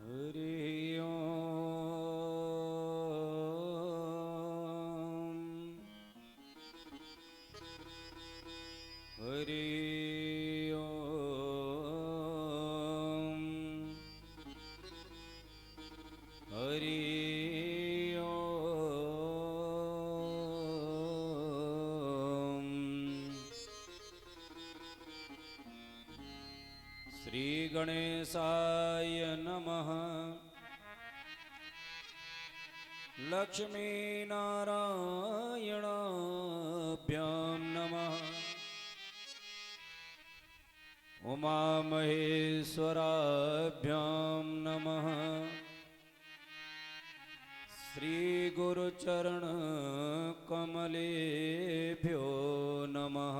हरि ओम हरि ओम हरि ओम। श्री गणेशाय नमः। लक्ष्मी नारायणाभ्यां नमः। उमा महेश्वराभ्यां नमः। श्री गुरुचरण कमलेभ्यो नमः।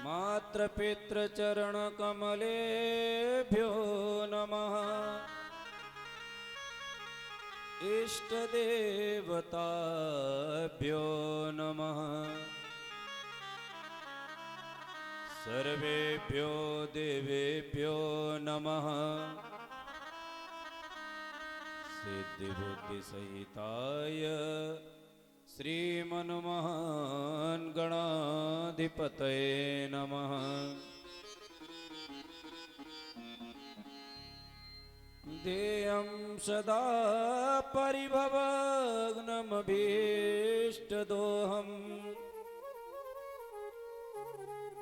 मातृपितृचरण कमलेभ्यो नमः। इष्टदेवताभ्यो नमः। सर्वेभ्यो देवेभ्यो नमः। सिद्धिबुद्धिसहिताय श्रीमन्महान् गणाधिपतये नमः। ध्येयं सदा परिभवग्नमभीष्टदोहम्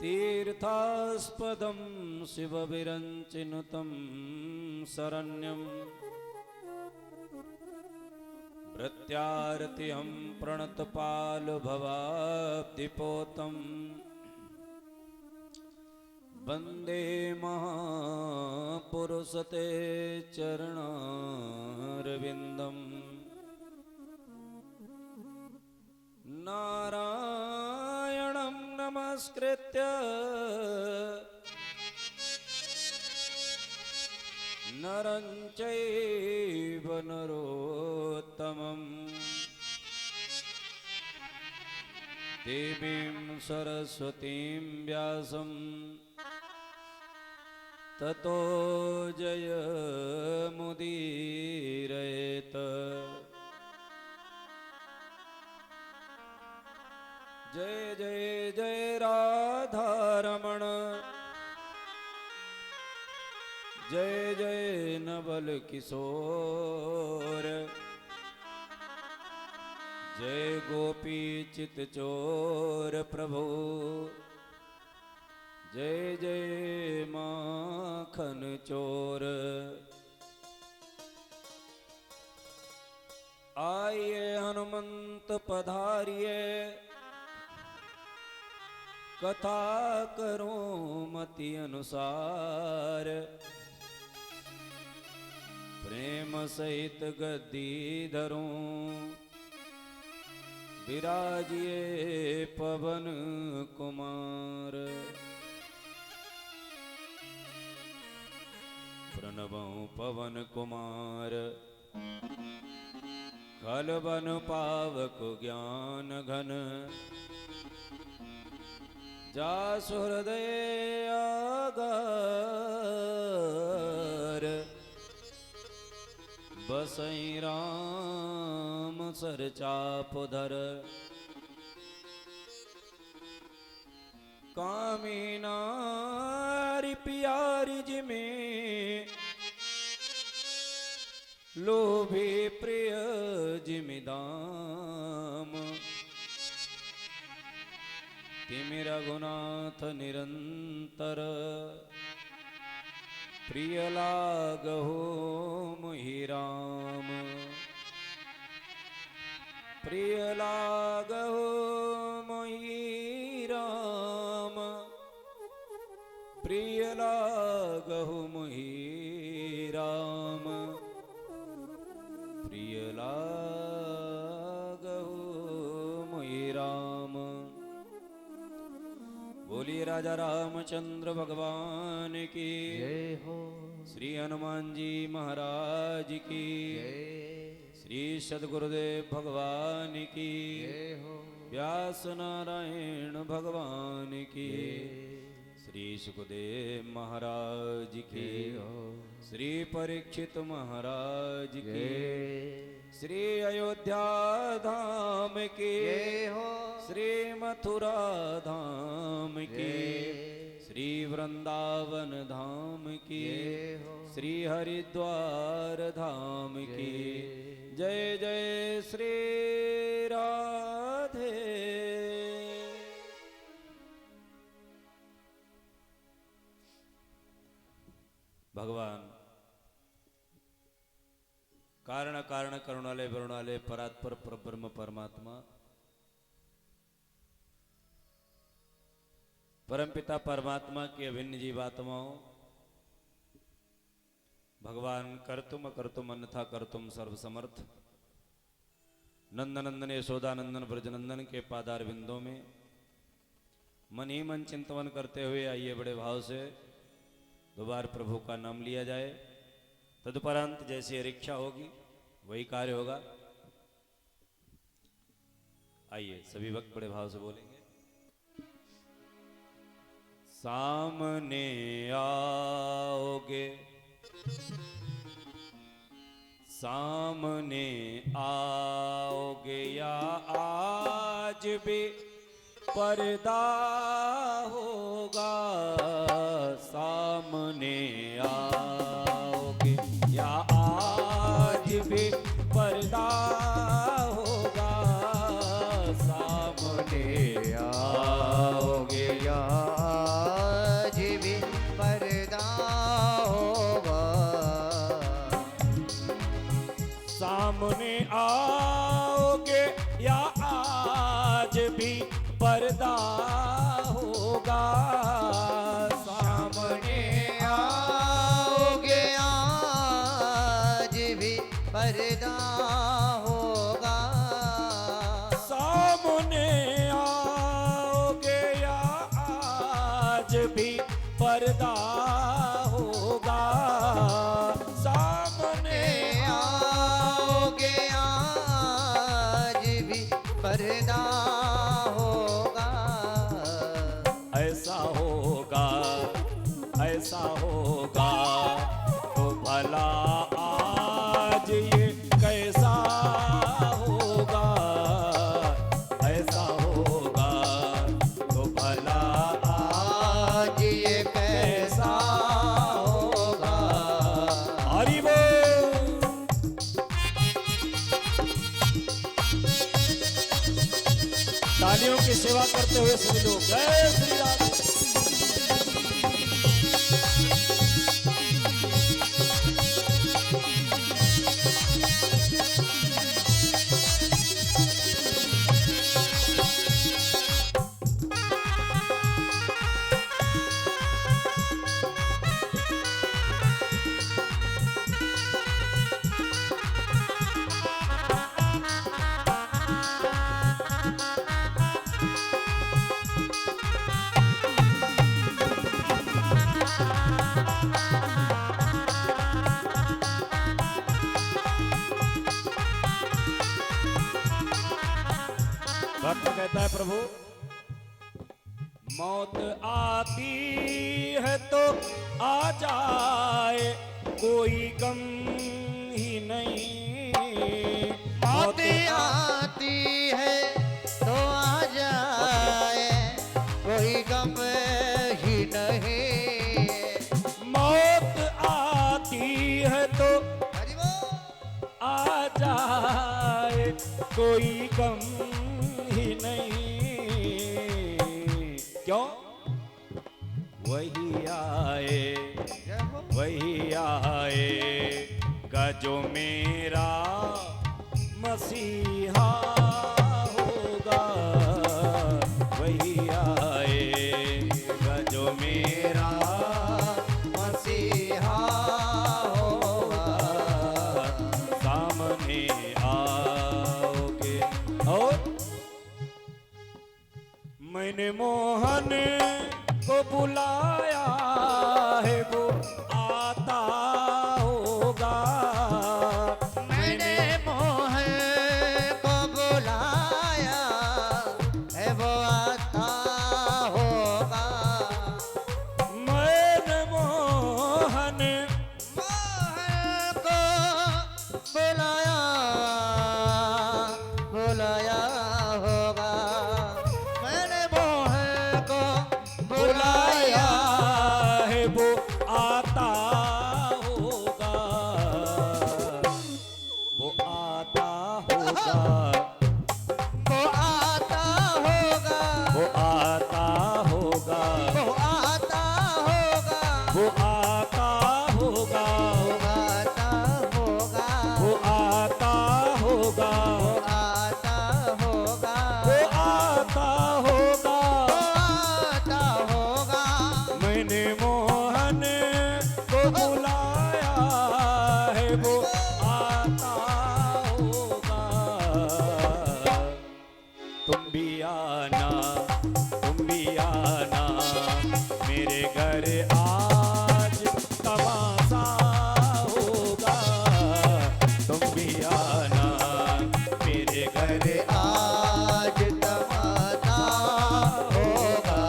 तीर्थास्पदं शिवविरञ्चिनुतं शरण्यम् प्रत्यार्तिहं प्रणतपालभवाब्धिपोतं वन्दे महापुरुषते चरणारविन्दम्। नारायणं नमस्कृत्य नरं चैव नरोत्तमं देवीं सरस्वतीं व्यासं ततो जयमुदीरयेत्। जय जय जय राधारमण जय जय नवल किशोर जय गोपी चित चोर प्रभु जय जय माखन चोर। आइए हनुमंत पधारिए कथा करूं मति अनुसार। प्रेम सहित गद्दी धरूं विराजिए पवन कुमार। प्रणवं पवन कुमार खलबन पावक ज्ञान घन। जासु हृदय आगार बसई राम सर चाप धर। कामी नारी प्यारी जिमे लोभी प्रिय जिमि दाम। तिमि रघुनाथ निरंतर प्रिय लागहु मोहि राम। प्रिय लागहु मोहि राम। प्रिय लागहु मोहि राम। प्रिय लागहु मोहि राम। बोलिए राजा रामचंद्र भगवान की जय हो। श्री हनुमान जी महाराज की जय। श्री सद्गुरुदेव भगवान की जय हो। व्यास नारायण भगवान की श्री सुखदेव महाराज की, श्री परीक्षित महाराज की, श्री अयोध्या धाम की, श्री मथुरा धाम की, श्री वृंदावन धाम की, श्री हरिद्वार धाम की। जय जय श्री राधे। भगवान कारण कारण करुणालय वरुणालय परात्पर परब्रह्म परमात्मा परमपिता परमात्मा की अभिन्न जीवात्माओं, भगवान कर्तुम अकर्तुम अन्यथा कर्तुम सर्वसमर्थ नंदनंदन यशोदानंदन ब्रजनंदन के पादार बिंदों में मन ही मन चिंतवन करते हुए आइए बड़े भाव से दोबार प्रभु का नाम लिया जाए। तदुपरांत जैसी इच्छा होगी वही कार्य होगा। आइए सभी वक्त बड़े भाव से बोलेंगे। सामने आओगे, सामने आओगे या आज भी पर्दा होगा, सामने आओगे या आज भी पर्दा होगा, सामने आओगे या आज भी पर्दा होगा, सामने आओगे या आज भी पर्दा होगा, सामने आओगे आज भी पर्दा होगा, सामने आओगे या आज भी पर्दा होगा, सामने आओगे आज भी पर्दा होगा, ऐसा होगा, ऐसा होगा तो भला आज ये कैसा होगा, ऐसा होगा तो भला आज ये कैसा होगा। हरि बोल। तालियों की सेवा करते हुए सभी लोग जय श्री राधे। भक्त कहता है प्रभु मौत आती है तो आ जाए कोई गम ही नहीं, मौत आती है तो आ जाए कोई गम ही नहीं, मौत आती है तो हरि बोल। आ जाए कोई गम ही नहीं, क्यों? वही आए, जय हो। वही आएगा जो मेरा मसीहा होगा, वही आएगा जो मेरा मसीहा होगा, सामने आओगे। और मैंने मोहन को बुलाया है वो आता होगा, मैंने मोहन को बुलाया है वो आता होगा, वो आता होगा, वो आता होगा, वो आता होगा, वो आता होगा, वो आता होगा। वो आता होगा। मैंने मोहन को बुलाया है, वो आता होगा। तुम भी आना, तुम भी आना मेरे घर, आज तमाशा होगा। तुम भी आना मेरे घर, आज तमाशा होगा।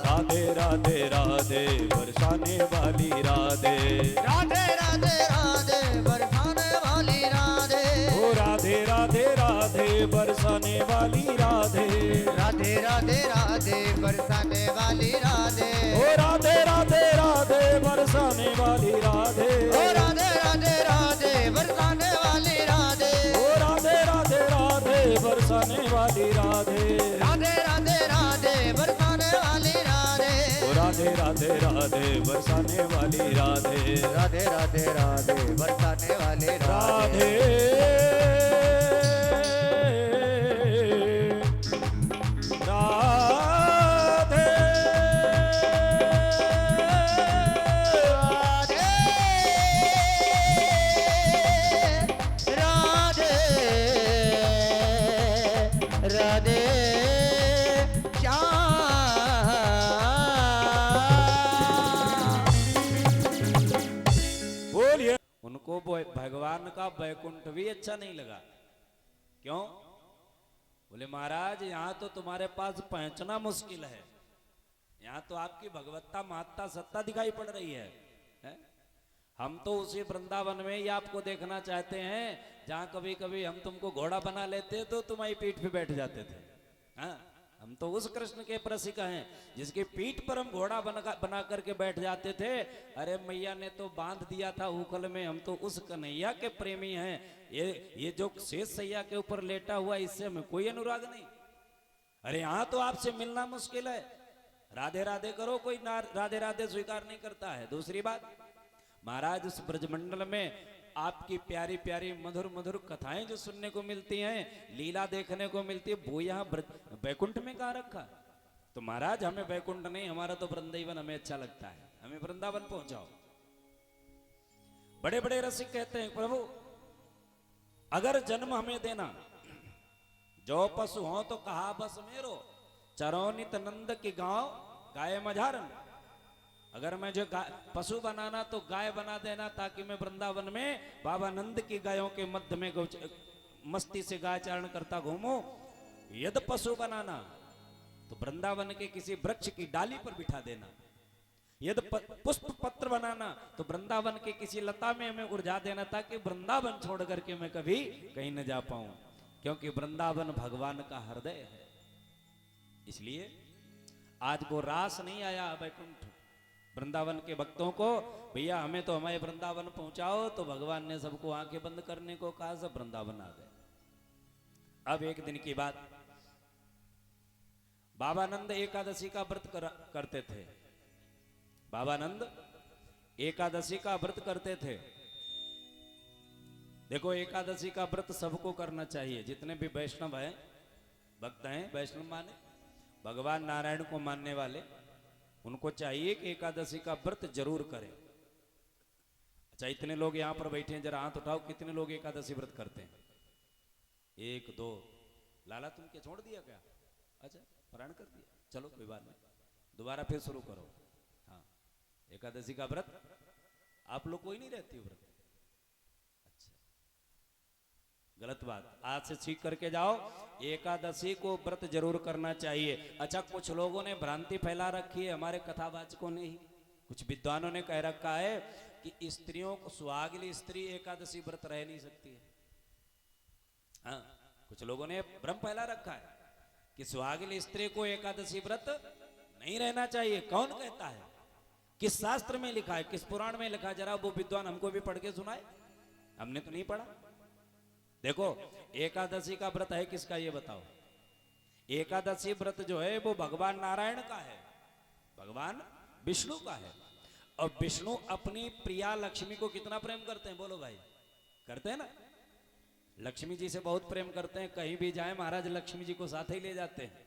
राधे राधे राधे बरसाने वाली राधे, राधे राधे राधे बरसाने वाली राधे, ओ राधे राधे राधे बरसाने वाली राधे, राधे राधे राधे बरसाने वाली राधे, ओ राधे राधे राधे बरसाने वाली राधे, ओ राधे राधे राधे बरसाने वाली राधे, ओ राधे राधे राधे बरसाने वाली राधे, राधे राधे राधे बरसाने वाली राधे, ओ राधे राधे राधे बरसाने वाली राधे, राधे राधे राधे बरसाने वाली राधे राधे राधे राधे राधे श्याम। बोलिए। उनको भगवान का वैकुंठ भी अच्छा नहीं लगा। क्यों? बोले महाराज यहाँ तो तुम्हारे पास पहुंचना मुश्किल है, यहाँ तो आपकी भगवत्ता महत्ता सत्ता दिखाई पड़ रही है? हम तो उसी वृंदावन में ही आपको देखना चाहते हैं जहां कभी कभी हम तुमको घोड़ा बना लेते तो तुम्हारी पीठ पे बैठ जाते थे। हाँ, हम तो उस कृष्ण के प्रसिक हैं जिसकी पीठ पर हम घोड़ा बना करके बैठ जाते थे। अरे मैया ने तो बांध दिया था उखल में, हम तो उस कन्हैया के प्रेमी हैं। ये जो शेष सैया के ऊपर लेटा हुआ, इससे हमें कोई अनुराग नहीं। अरे यहाँ तो आपसे मिलना मुश्किल है, राधे राधे करो, कोई ना राधे राधे स्वीकार नहीं करता है। दूसरी बात, महाराज उस ब्रजमंडल में आपकी प्यारी प्यारी मधुर मधुर कथाएं जो सुनने को मिलती हैं, लीला देखने को मिलती है, वो यहाँ वैकुंठ में कहाँ रखा? तो महाराज हमें वैकुंठ नहीं, हमारा तो वृंदावन हमें अच्छा लगता है, हमें वृंदावन पहुंचाओ। बड़े बड़े रसिक कहते हैं प्रभु अगर जन्म हमें देना, जो पशु हो तो कहा बस मेरो, चरौनित नंद की गांव गाय मझारन। अगर मैं जो पशु बनाना तो गाय बना देना, ताकि मैं वृंदावन में बाबा नंद की गायों के मध्य में मस्ती से गाय चारण करता घूमूं। यदि पशु बनाना तो वृंदावन के किसी वृक्ष की डाली पर बिठा देना। यदि पुष्प पत्र बनाना तो वृंदावन के किसी लता में हमें उलझा देना, ताकि वृंदावन छोड़ करके मैं कभी कहीं न जा पाऊं, क्योंकि वृंदावन भगवान का हृदय है। इसलिए आज वो रास नहीं आया वैकुंठ वृंदावन के भक्तों को, भैया हमें तो हमारे वृंदावन पहुंचाओ, तो भगवान ने सबको आंखें बंद करने को कहा, सब वृंदावन आ गए। अब एक दिन की बात, बाबानंद एकादशी का व्रत करते थे। बाबानंद एकादशी का व्रत करते थे। देखो एकादशी का व्रत सबको करना चाहिए, जितने भी वैष्णव हैं, भक्त हैं, वैष्णव माने भगवान नारायण को मानने वाले, उनको चाहिए कि एकादशी का व्रत जरूर करें। अच्छा, इतने लोग यहां पर बैठे हैं, जरा हाथ उठाओ, कितने लोग एकादशी व्रत करते हैं? एक दो। लाला तुम क्या छोड़ दिया क्या? अच्छा, पारायण कर दिया, चलो कोई बात नहीं, दोबारा फिर शुरू करो। हाँ, एकादशी का व्रत आप लोग कोई नहीं रहती व्रत? अच्छा, गलत बात, आज से सीख करके जाओ, एकादशी को व्रत जरूर करना चाहिए। अच्छा, कुछ लोगों ने भ्रांति फैला रखी है, हमारे कथावाचकों ने ही, कुछ विद्वानों ने कह रखा है कि स्त्रियों को, सुहागिनी स्त्री एकादशी व्रत रह नहीं सकती है। हाँ, कुछ लोगों ने भ्रम फैला रखा है कि सुहागिनी स्त्री को एकादशी व्रत नहीं रहना चाहिए। कौन कहता है? किस शास्त्र में लिखा है, किस पुराण में लिखा है? जरा वो विद्वान हमको भी पढ़ के सुनाए, हमने तो नहीं पढ़ा। देखो एकादशी का व्रत है किसका, ये बताओ? एकादशी व्रत जो है वो भगवान नारायण का है। भगवान विष्णु का है। और विष्णु अपनी प्रिया लक्ष्मी को कितना प्रेम करते हैं, बोलो भाई, करते हैं ना। लक्ष्मी जी से बहुत प्रेम करते हैं, कहीं भी जाए महाराज लक्ष्मी जी को साथ ही ले जाते हैं।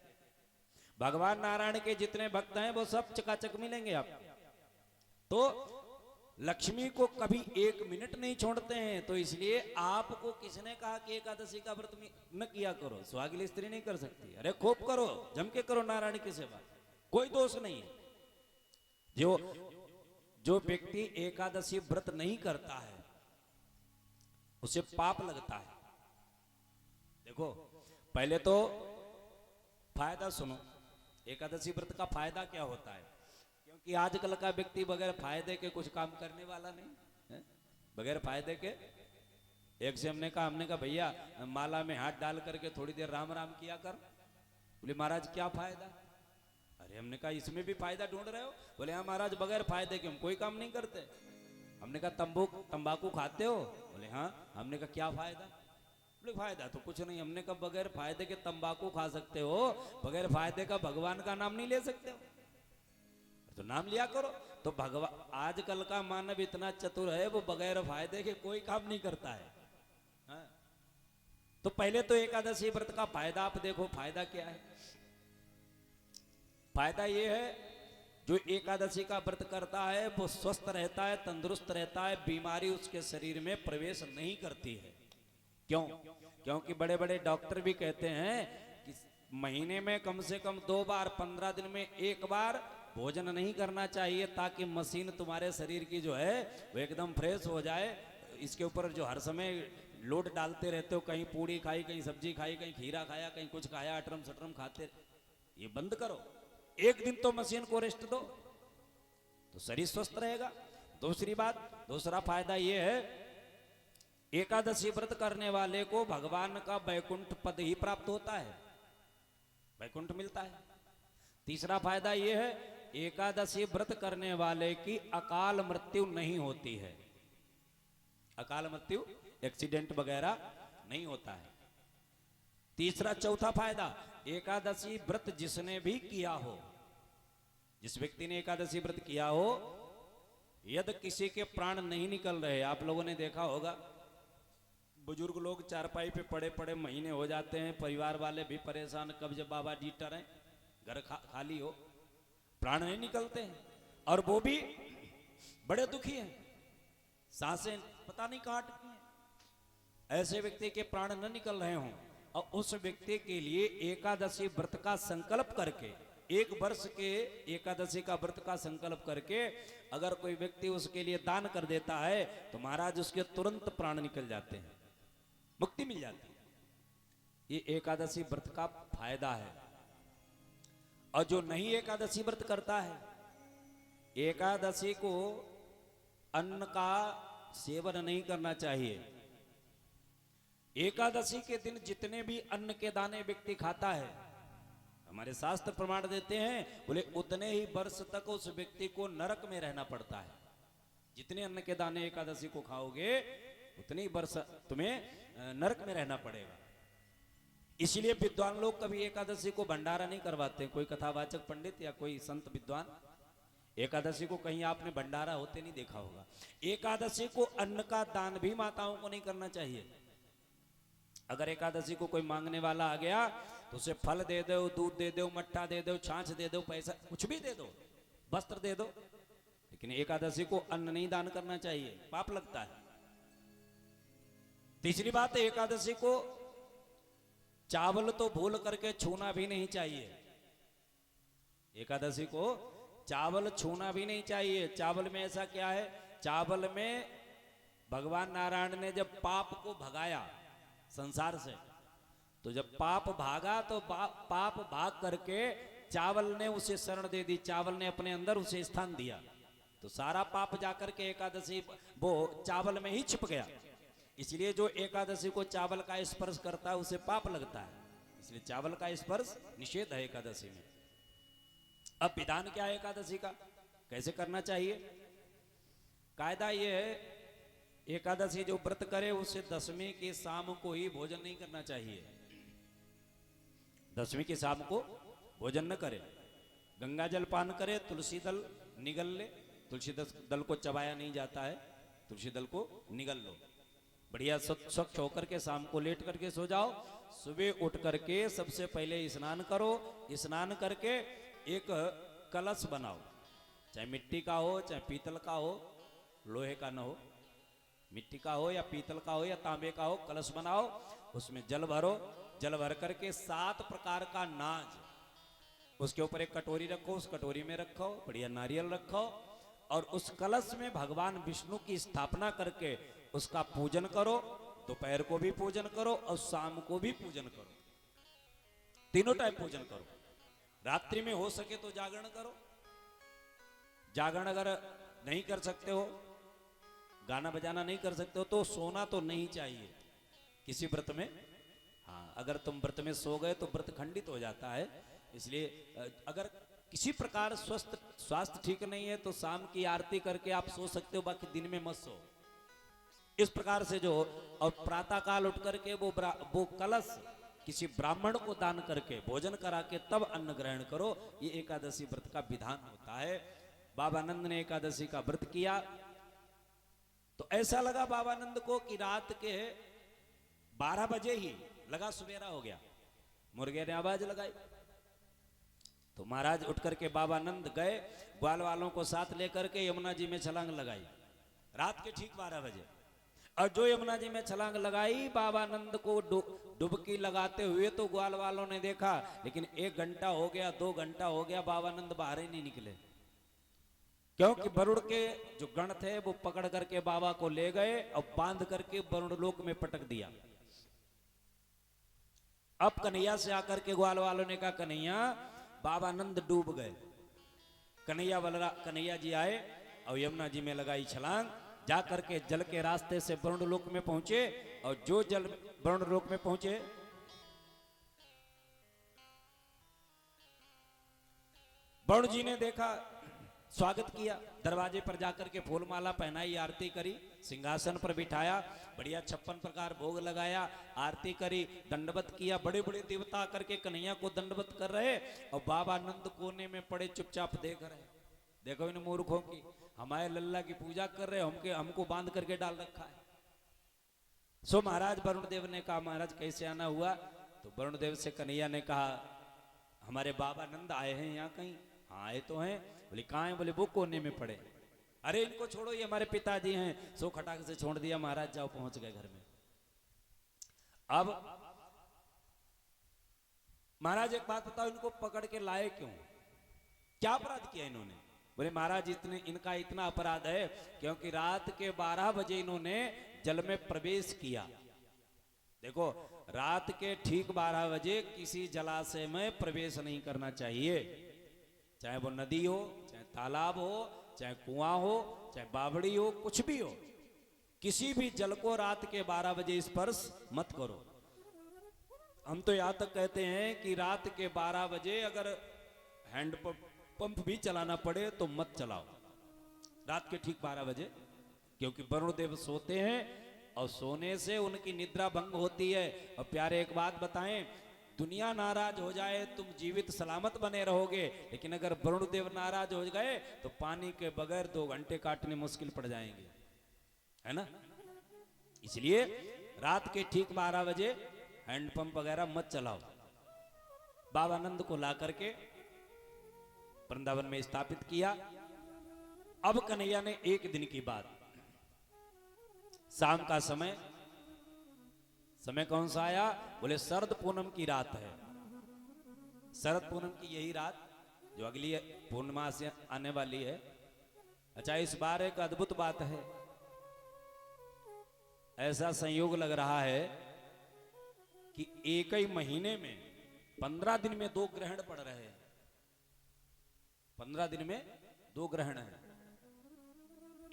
भगवान नारायण के जितने भक्त हैं वो सब चकाचक मिलेंगे आप। तो लक्ष्मी को कभी एक मिनट नहीं छोड़ते हैं। तो इसलिए आपको किसने कहा कि एकादशी का व्रत न किया करो? सुहागिन स्त्री नहीं कर सकती? अरे खूब करो, जम के करो नारायण की सेवा, कोई दोष नहीं है। जो व्यक्ति एकादशी व्रत नहीं करता है उसे पाप लगता है। देखो पहले तो फायदा सुनो, एकादशी व्रत का फायदा क्या होता है। क्योंकि आजकल का व्यक्ति बगैर फायदे के कुछ काम करने वाला नहीं है। बगैर फायदे के, एक से हमने कहा भैया माला में हाथ डाल करके थोड़ी देर राम राम किया कर। बोले महाराज क्या फायदा? अरे हमने कहा इसमें भी फायदा ढूंढ रहे हो? बोले हाँ महाराज बगैर फायदे के हम कोई काम नहीं करते। हमने कहा तंबाकू खाते हो? बोले हाँ। हमने कहा क्या फायदा? बोले फायदा तो कुछ नहीं। हमने कहा बगैर फायदे के तंबाकू खा सकते हो, बगैर फायदे का भगवान का नाम नहीं ले सकते हो? तो नाम लिया करो। तो भगवान, आजकल का मानव इतना चतुर है, वो बगैर फायदे के कोई काम नहीं करता है। हाँ? तो पहले तो एकादशी व्रत का फायदा आप देखो, फायदा क्या है। फायदा ये है जो एकादशी का व्रत करता है वो स्वस्थ रहता है, तंदुरुस्त रहता है, बीमारी उसके शरीर में प्रवेश नहीं करती है। क्यों? क्योंकि बड़े बड़े डॉक्टर भी कहते हैं कि महीने में कम से कम 2 बार, 15 दिन में 1 बार भोजन नहीं करना चाहिए, ताकि मशीन तुम्हारे शरीर की जो है वो एकदम फ्रेश हो जाए। इसके ऊपर जो हर समय लोड डालते रहते हो, कहीं पूड़ी खाई, कहीं सब्जी खाई, कहीं खीरा खाया, कहीं कुछ खाया, अटरम सटरम खाते, ये बंद करो। एक दिन तो मशीन को रेस्ट दो तो शरीर स्वस्थ रहेगा। दूसरी बात, दूसरा फायदा यह है एकादशी व्रत करने वाले को भगवान का वैकुंठ पद ही प्राप्त होता है, वैकुंठ मिलता है। तीसरा फायदा यह है एकादशी व्रत करने वाले की अकाल मृत्यु नहीं होती है। अकाल मृत्यु, एक्सीडेंट वगैरह नहीं होता है। तीसरा चौथा फायदा, एकादशी व्रत जिसने भी किया हो, जिस व्यक्ति ने एकादशी व्रत किया हो, यदि किसी के प्राण नहीं निकल रहे, आप लोगों ने देखा होगा बुजुर्ग लोग चारपाई पे पड़े पड़े महीने हो जाते हैं, परिवार वाले भी परेशान, कब जब बाबा डीटर हैं, घर खाली हो, प्राण नहीं निकलते हैं, और वो भी बड़े दुखी हैं, सांसें पता नहीं कहाँ अटकी हैं। ऐसे व्यक्ति के प्राण न निकल रहे हों और उस व्यक्ति के लिए एकादशी व्रत का संकल्प करके, 1 वर्ष के एकादशी का व्रत का संकल्प करके अगर कोई व्यक्ति उसके लिए दान कर देता है तो महाराज उसके तुरंत प्राण निकल जाते हैं, मुक्ति मिल जाती है। ये एकादशी व्रत का फायदा है। और जो नहीं एकादशी व्रत करता है, एकादशी को अन्न का सेवन नहीं करना चाहिए। एकादशी के दिन जितने भी अन्न के दाने व्यक्ति खाता है, हमारे शास्त्र प्रमाण देते हैं, बोले उतने ही वर्ष तक उस व्यक्ति को नरक में रहना पड़ता है। जितने अन्न के दाने एकादशी को खाओगे उतने ही वर्ष तुम्हें नरक में रहना पड़ेगा। इसलिए विद्वान लोग कभी एकादशी को भंडारा नहीं करवाते। कोई कथावाचक पंडित या कोई संत विद्वान एकादशी को कहीं आपने भंडारा होते नहीं देखा होगा। एकादशी को अन्न का दान भी माताओं को नहीं करना चाहिए। अगर एकादशी को कोई मांगने वाला आ गया तो उसे फल दे दो, दूध दे दो, मट्ठा दे दो, छाछ दे दो, पैसा कुछ भी दे दो, वस्त्र दे दो, लेकिन एकादशी को अन्न नहीं दान करना चाहिए, पाप लगता है। तीसरी बात, एकादशी को चावल तो भूल करके छूना भी नहीं चाहिए। एकादशी को चावल छूना भी नहीं चाहिए। चावल में ऐसा क्या है, चावल में भगवान नारायण ने जब पाप को भगाया संसार से, तो जब पाप भागा तो पाप भाग करके चावल ने उसे शरण दे दी, चावल ने अपने अंदर उसे स्थान दिया, तो सारा पाप जाकर के एकादशी वो चावल में ही छिप गया। इसलिए जो एकादशी को चावल का स्पर्श करता है उसे पाप लगता है, इसलिए चावल का स्पर्श निषेध है एकादशी में। अब विधान क्या है एकादशी का, कैसे करना चाहिए? कायदा ये है, एकादशी जो व्रत करे उसे दशमी की शाम को ही भोजन नहीं करना चाहिए। दशमी की शाम को भोजन न करे, गंगा जल पान करे, तुलसी दल निगल ले। तुलसी दल को चबाया नहीं जाता है, तुलसी दल को निगल लो। बढ़िया स्वच्छ होकर के शाम को लेट करके सो जाओ। सुबह उठ करके सबसे पहले स्नान करो। स्नान करके एक कलश बनाओ, चाहे मिट्टी का हो चाहे पीतल का हो, लोहे का न हो, मिट्टी का हो या पीतल का हो या तांबे का हो, कलश बनाओ। उसमें जल भरो। जल भर करके 7 प्रकार का नाज, उसके ऊपर एक कटोरी रखो, उस कटोरी में रखो बढ़िया नारियल रखो, और उस कलश में भगवान विष्णु की स्थापना करके उसका पूजन करो। दोपहर को भी पूजन करो और शाम को भी पूजन करो, तीनों टाइम पूजन करो। रात्रि में हो सके तो जागरण करो। जागरण अगर नहीं कर सकते हो, गाना बजाना नहीं कर सकते हो, तो सोना तो नहीं चाहिए किसी व्रत में। हाँ, अगर तुम व्रत में सो गए तो व्रत खंडित हो जाता है। इसलिए अगर किसी प्रकार स्वास्थ्य ठीक नहीं है तो शाम की आरती करके आप सो सकते हो, बाकी दिन में मत सो। इस प्रकार से जो, और प्रातः काल उठ करके वो कलश किसी ब्राह्मण को दान करके भोजन करा के तब अन्न ग्रहण करो। ये एकादशी व्रत का विधान होता है। बाबानंद ने एकादशी का व्रत किया तो ऐसा लगा बाबानंद को कि रात के 12 बजे ही लगा सवेरा हो गया। मुर्गे ने आवाज लगाई तो महाराज उठ करके बाबानंद गए, ग्वाल वालों को साथ लेकर के यमुना जी में छलांग लगाई रात के ठीक 12 बजे। और जो यमुना जी में छलांग लगाई, बाबानंद को डुबकी लगाते हुए तो ग्वाल वालों ने देखा, लेकिन 1 घंटा हो गया, 2 घंटा हो गया, बाबानंद बाहर ही नहीं निकले। क्योंकि वरुण के जो गण थे वो पकड़ करके बाबा को ले गए और बांध करके वरुण लोक में पटक दिया। अब कन्हैया से आकर के ग्वाल वालों ने कहा, कन्हैया बाबानंद डूब गए। कन्हैया जी आए और यमुना जी में लगाई छलांग, जा करके जल के रास्ते से वरुण लोक में पहुंचे। और जो जल वरुण लोक में पहुंचे, वरुण जी ने देखा, स्वागत किया, दरवाजे पर जाकर के फूल माला पहनाई, आरती करी, सिंहासन पर बिठाया, बढ़िया 56 प्रकार भोग लगाया, आरती करी, दंडवत किया। बड़े बड़े देवता करके कन्हैया को दंडवत कर रहे और बाबानंद कोने में पड़े चुपचाप देख रहे। देखो इन मूर्खों की, हमारे लल्ला की पूजा कर रहे, हमको बांध करके डाल रखा है। सो महाराज वरुण देव ने कहा, महाराज कैसे आना हुआ? तो वरुण देव से कन्हैया ने कहा, हमारे बाबानंद आए हैं यहाँ कहीं। हाँ आए तो हैं। बोले कहाँ हैं? बोले वो कोने में पड़े। अरे इनको छोड़ो, ये हमारे पिताजी हैं। सो खटाक से छोड़ दिया, महाराज जाओ, पहुंच गए घर में। अब महाराज एक बात बताओ, इनको पकड़ के लाए क्यों? क्या अपराध किया इन्होंने? बोले महाराज इनका इतना अपराध है क्योंकि रात के 12 बजे इन्होंने जल में प्रवेश किया। देखो, रात के ठीक 12 बजे किसी जलाशय में प्रवेश नहीं करना चाहिए, चाहे वो नदी हो, चाहे तालाब हो, चाहे कुआं हो, चाहे बावड़ी हो, कुछ भी हो। किसी भी जल को रात के 12 बजे स्पर्श मत करो। हम तो यहां तक कहते हैं कि रात के 12 बजे अगर हैंड पंप भी चलाना पड़े तो मत चलाओ रात के ठीक 12 बजे, क्योंकि वरुण देव सोते हैं और सोने से उनकी निद्रा भंग होती है। और प्यारे एक बात बताएं, दुनिया नाराज हो जाए तुम जीवित सलामत बने रहोगे, लेकिन अगर वरुण देव नाराज हो गए तो पानी के बगैर 2 घंटे काटने मुश्किल पड़ जाएंगे, है ना। इसलिए रात के ठीक 12 बजे हैंडपंप वगैरह मत चलाओ। बाबानंद को ला करके वृंदावन में स्थापित किया। अब कन्हैया ने एक दिन की बात, शाम का समय कौन सा आया? बोले शरद पूनम की रात है। शरद पूनम की यही रात जो अगली पूर्णिमा से आने वाली है। अच्छा, इस बार एक अद्भुत बात है, ऐसा संयोग लग रहा है कि एक ही महीने में 15 दिन में 2 ग्रहण पड़ रहे हैं। 15 दिन में 2 ग्रहण है।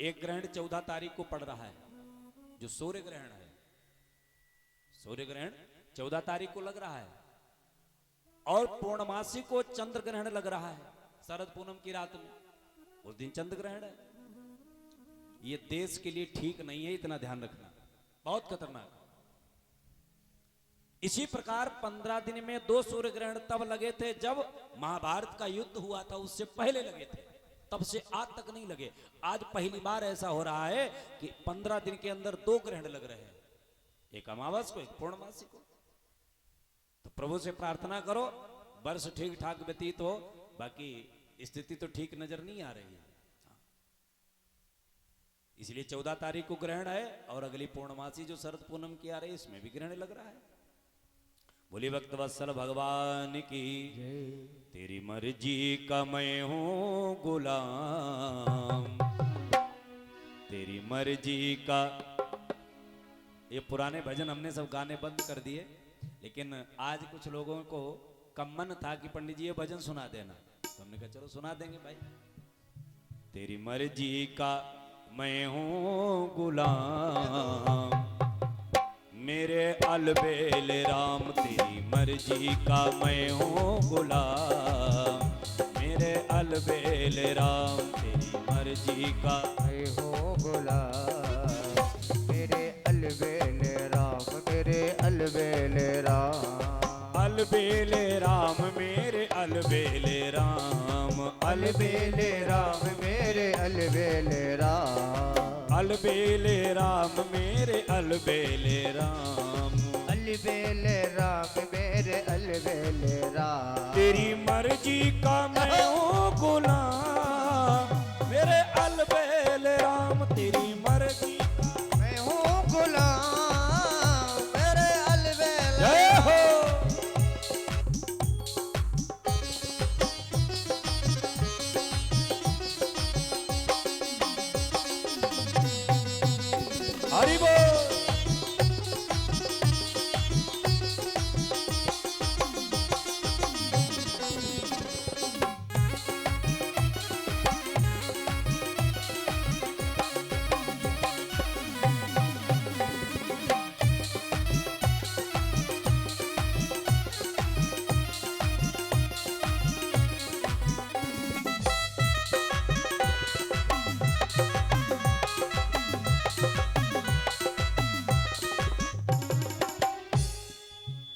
एक ग्रहण 14 तारीख को पड़ रहा है, जो सूर्य ग्रहण है। सूर्य ग्रहण 14 तारीख को लग रहा है, और पूर्णमासी को चंद्र ग्रहण लग रहा है शरद पूनम की रात में। उस दिन चंद्र ग्रहण है। ये देश के लिए ठीक नहीं है, इतना ध्यान रखना, बहुत खतरनाक। इसी प्रकार 15 दिन में 2 सूर्य ग्रहण तब लगे थे जब महाभारत का युद्ध हुआ था, उससे पहले लगे थे। तब से आज तक नहीं लगे। आज पहली बार ऐसा हो रहा है कि 15 दिन के अंदर 2 ग्रहण लग रहे हैं, एक अमावस को, एक पूर्णमासी को। तो प्रभु से प्रार्थना करो वर्ष ठीक ठाक व्यतीत हो, बाकी स्थिति तो ठीक नजर नहीं आ रही है। इसलिए 14 तारीख को ग्रहण है और अगली पूर्णमासी जो शरद पूनम की आ रही है इसमें भी ग्रहण लग रहा है। बोली भक्त वत्सल भगवान की, तेरी मर्जी का मैं हूं गुलाम, तेरी मर्जी का। ये पुराने भजन हमने सब गाने बंद कर दिए, लेकिन आज कुछ लोगों को कम मन था कि पंडित जी ये भजन सुना देना, तो हमने कहा चलो सुना देंगे भाई। तेरी मर्जी का मैं हूं गुलाम, मेरे अलबेल राम, तेरी मर्जी का मैं हूं गुलाम, मेरे अलबेल राम, तेरी मर्जी का मैं हूँ गुलाम, मेरे अलबेल राम, मेरे अलबेल राम, अलबेल राम, मेरे अलबेल राम, अलबेल राम, मेरे अलबेल राम, अलबेल राम, मेरे अलबेल राम, अलबेल राम, मेरे अलबेल राम। तेरी मर्जी का मैं हूँ गुलाम, मेरे अलबेल राम, तेरी मर्जी का मैं हूँ गुलाम, मेरे अलबेल जय हो। हरि बोल।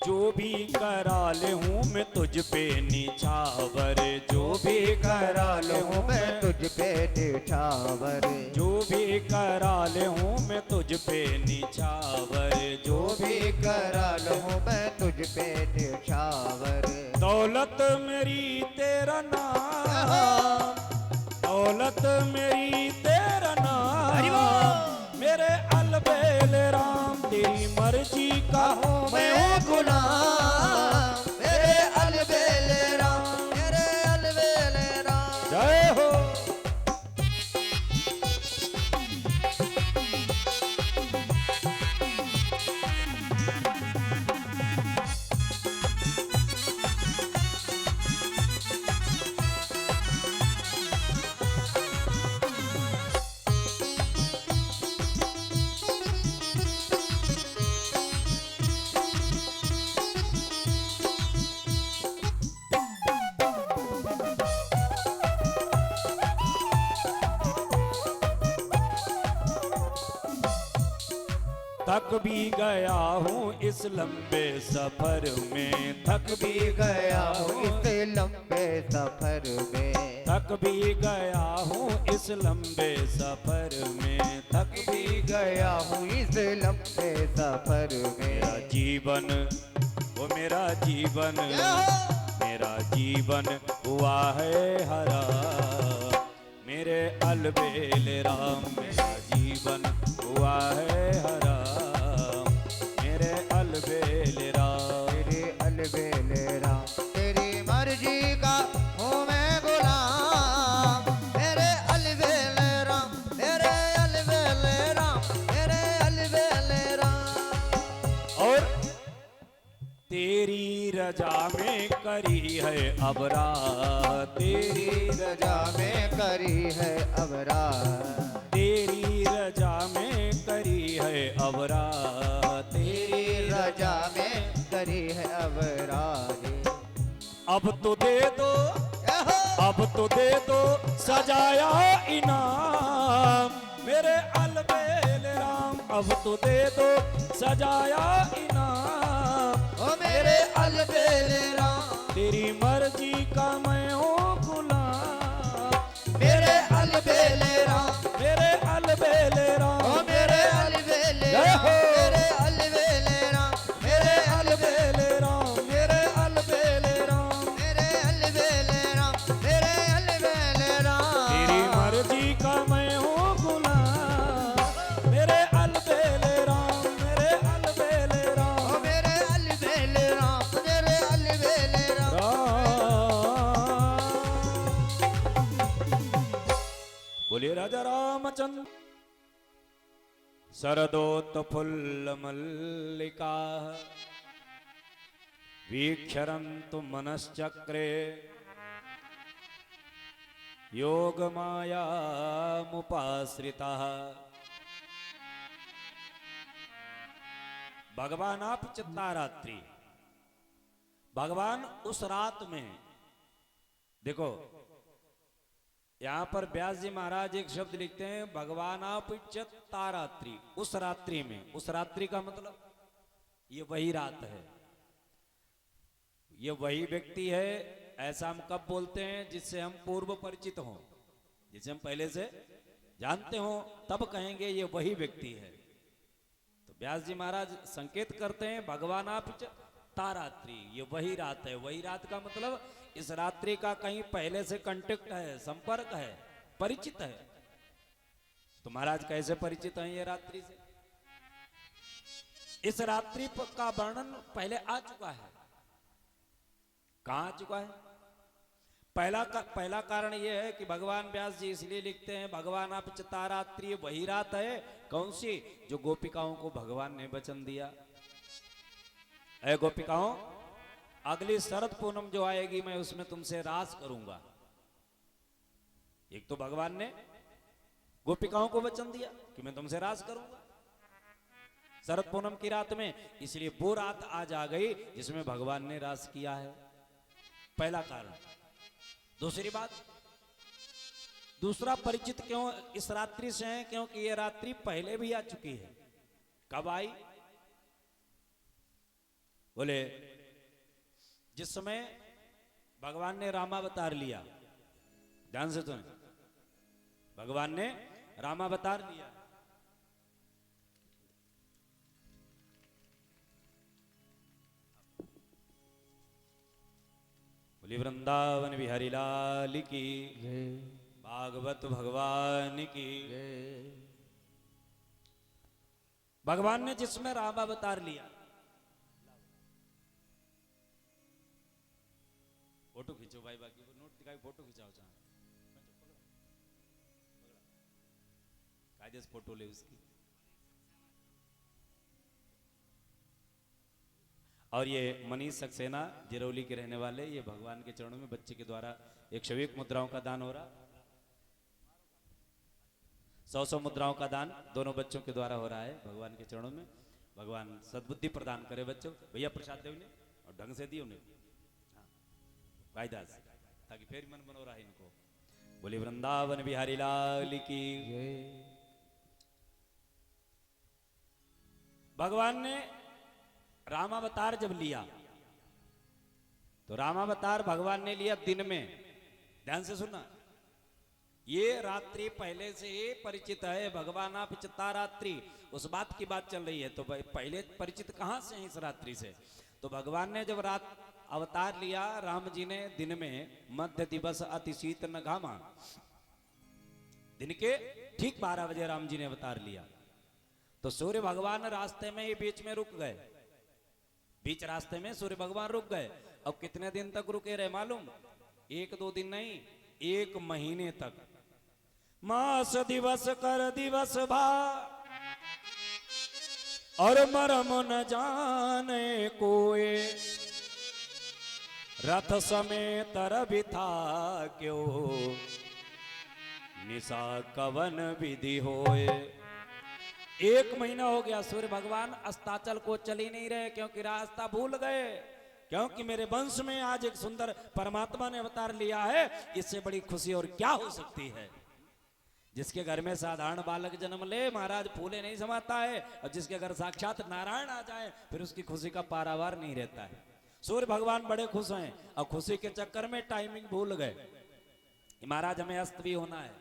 जो भी करा ले हूँ मैं तुझ पे निछावर, जो भी करा ले हूँ मैं मैं, तुझ पे निछावर, जो भी करा ले हूँ मैं तुझ पे निछावर, जो भी करा लूँ मैं तुझ पे निछावर। दौलत मेरी तेरा नाम, दौलत मेरी तेरा नाम, मेरे अलबेल राम, तेरी मर्जी का मैं हूँ गुलाम, मेरे अलबेल राम, मेरे अलबेल राम। जय हो। थक भी गया हूँ इस लंबे सफर में, थक भी गया हूँ इस लंबे सफर में, थक भी गया हूँ इस लंबे सफर में, थक भी गया हूँ इस लंबे सफर मेरा में। जीवन, वो मेरा जीवन, मेरा जीवन हुआ है हरा, मेरे अलबेल राम, मेरा जीवन हुआ है हरा, मेरे अलबेल राम, तेरे अलबेल राम, तेरी मर्जी का हूँ मैं गुलाम, मेरे अलबेल राम, मेरे अलबेल राम, मेरे अलबेल राम। और तेरी रजा में करी है अब रात, तेरी रजा में करी है अब रात, तेरी रजा में करी है अब रात, तेरी रजा में करी है अब रात। अब तो दे दो, अब तो दे दो सजाया इनाम, मेरे अलबेल राम, अब तो दे दो सजाया इनाम, ओ मेरे अलबेल राम, तेरी मर्जी का मैं हूँ गुलाम, मेरे अलबेले राम, मेरे अलबेले राम, ओ मेरे अलबेले जय राम, हो। मेरे अलबेले राम, मेरे अलबेले अलबेले राम, मेरे अलबेले राम, मेरे अलबेले राम, मेरे अलबेले तेरी राम। मर्जी का मैं हूँ गुलाम, मेरे अलबेले राम, मेरे अलबेले राम, ओ मेरे अलबेले राम, मेरे अलबेले राम। बोलिए राजा रामचंद्र। शरदोत्फुल्ल मल्लिका वीक्षरन्तु मनश्चक्रे योगमायामुपाश्रितः। भगवान आप चित्तारात्रि, भगवान उस रात में, देखो यहां पर व्यास जी महाराज एक शब्द लिखते हैं, भगवान आप चित्तारात्रि, उस रात्रि में। उस रात्रि का मतलब ये वही रात है, ये वही व्यक्ति है। ऐसा हम कब बोलते हैं? जिससे हम पूर्व परिचित हों, जिसे हम पहले से जानते हो, तब कहेंगे ये वही व्यक्ति है। तो व्यास जी महाराज संकेत करते हैं भगवान आप तारात्रि, ये वही रात है। वही रात का मतलब इस रात्रि का कहीं पहले से कांटेक्ट है, संपर्क है, परिचित है। तो महाराज कैसे परिचित हैं ये रात्रि से? इस रात्रि का वर्णन पहले आ चुका है। कहां आ चुका है? पहला कारण यह है कि भगवान व्यास जी इसलिए लिखते हैं भगवान आप चित्तारात्रि, वही रात है। कौन सी? जो गोपिकाओं को भगवान ने वचन दिया, ऐ गोपिकाओं, अगली शरद पूनम जो आएगी मैं उसमें तुमसे रास करूंगा। एक तो भगवान ने गोपिकाओं को वचन दिया कि मैं तुमसे रास करूंगा शरद पूनम की रात में, इसलिए वो रात आज आ गई जिसमें भगवान ने रास किया है। पहला कारण। दूसरी बात, दूसरा परिचित क्यों इस रात्रि से है? क्योंकि ये रात्रि पहले भी आ चुकी है। कब आई? बोले जिस समय भगवान ने रामावतार लिया, ध्यान से सुने, भगवान ने रामावतार लिया। बोली वृंदावन बिहारी लाल की, भागवत भगवान की। भगवान ने जिसमें रामावतार लिया, फोटो खींचो भाई, बाकी नोट दिखाई, फोटो खिंचाओ जहां कायदे से फोटो ले उसकी। और ये मनीष सक्सेना जिरौली के रहने वाले, ये भगवान के चरणों में बच्चे के द्वारा 101 मुद्राओं का दान हो रहा, 100 मुद्राओं का दान दोनों बच्चों के द्वारा हो रहा है भगवान के चरणों में। भगवान सद्बुद्धि प्रदान करे बच्चों। भैया प्रसाद दे उन्हें और ढंग से दिए उन्हें, कायदा से, ताकि फिर मन बनो रहा है इनको। बोले वृंदावन बिहारी लाल की। भगवान ने रामावतार जब लिया, तो रामावतार भगवान ने लिया दिन में। ध्यान से सुनना, ये रात्रि पहले से ही परिचित है। भगवान आप चित्तारात्रि, उस बात की बात चल रही है। तो पहले परिचित कहां से है इस रात्रि से? तो भगवान ने जब रात अवतार लिया, राम जी ने दिन में, मध्य दिवस अति शीत न घामा, दिन के ठीक 12 बजे राम जी ने अवतार लिया। तो सूर्य भगवान रास्ते में ही बीच में रुक गए, बीच रास्ते में सूर्य भगवान रुक गए। अब कितने दिन तक रुके रहे मालूम? 1-2 दिन नहीं, 1 महीने तक। मास दिवस कर दिवस भा और मरम न जाने कोई, रथ समेत रवि था क्यों, निशा कवन विधि होए। 1 महीना हो गया, सूर्य भगवान अस्ताचल को चल ही नहीं रहे, क्योंकि रास्ता भूल गए। क्योंकि मेरे वंश में आज एक सुंदर परमात्मा ने अवतार लिया है, इससे बड़ी खुशी और क्या हो सकती है। जिसके घर में साधारण बालक जन्म ले, महाराज फूले नहीं समाता है, और जिसके घर साक्षात नारायण आ जाए, फिर उसकी खुशी का पारावार नहीं रहता है। सूर्य भगवान बड़े खुश हैं, और खुशी के चक्कर में टाइमिंग भूल गए। महाराज हमें अस्त भी होना है,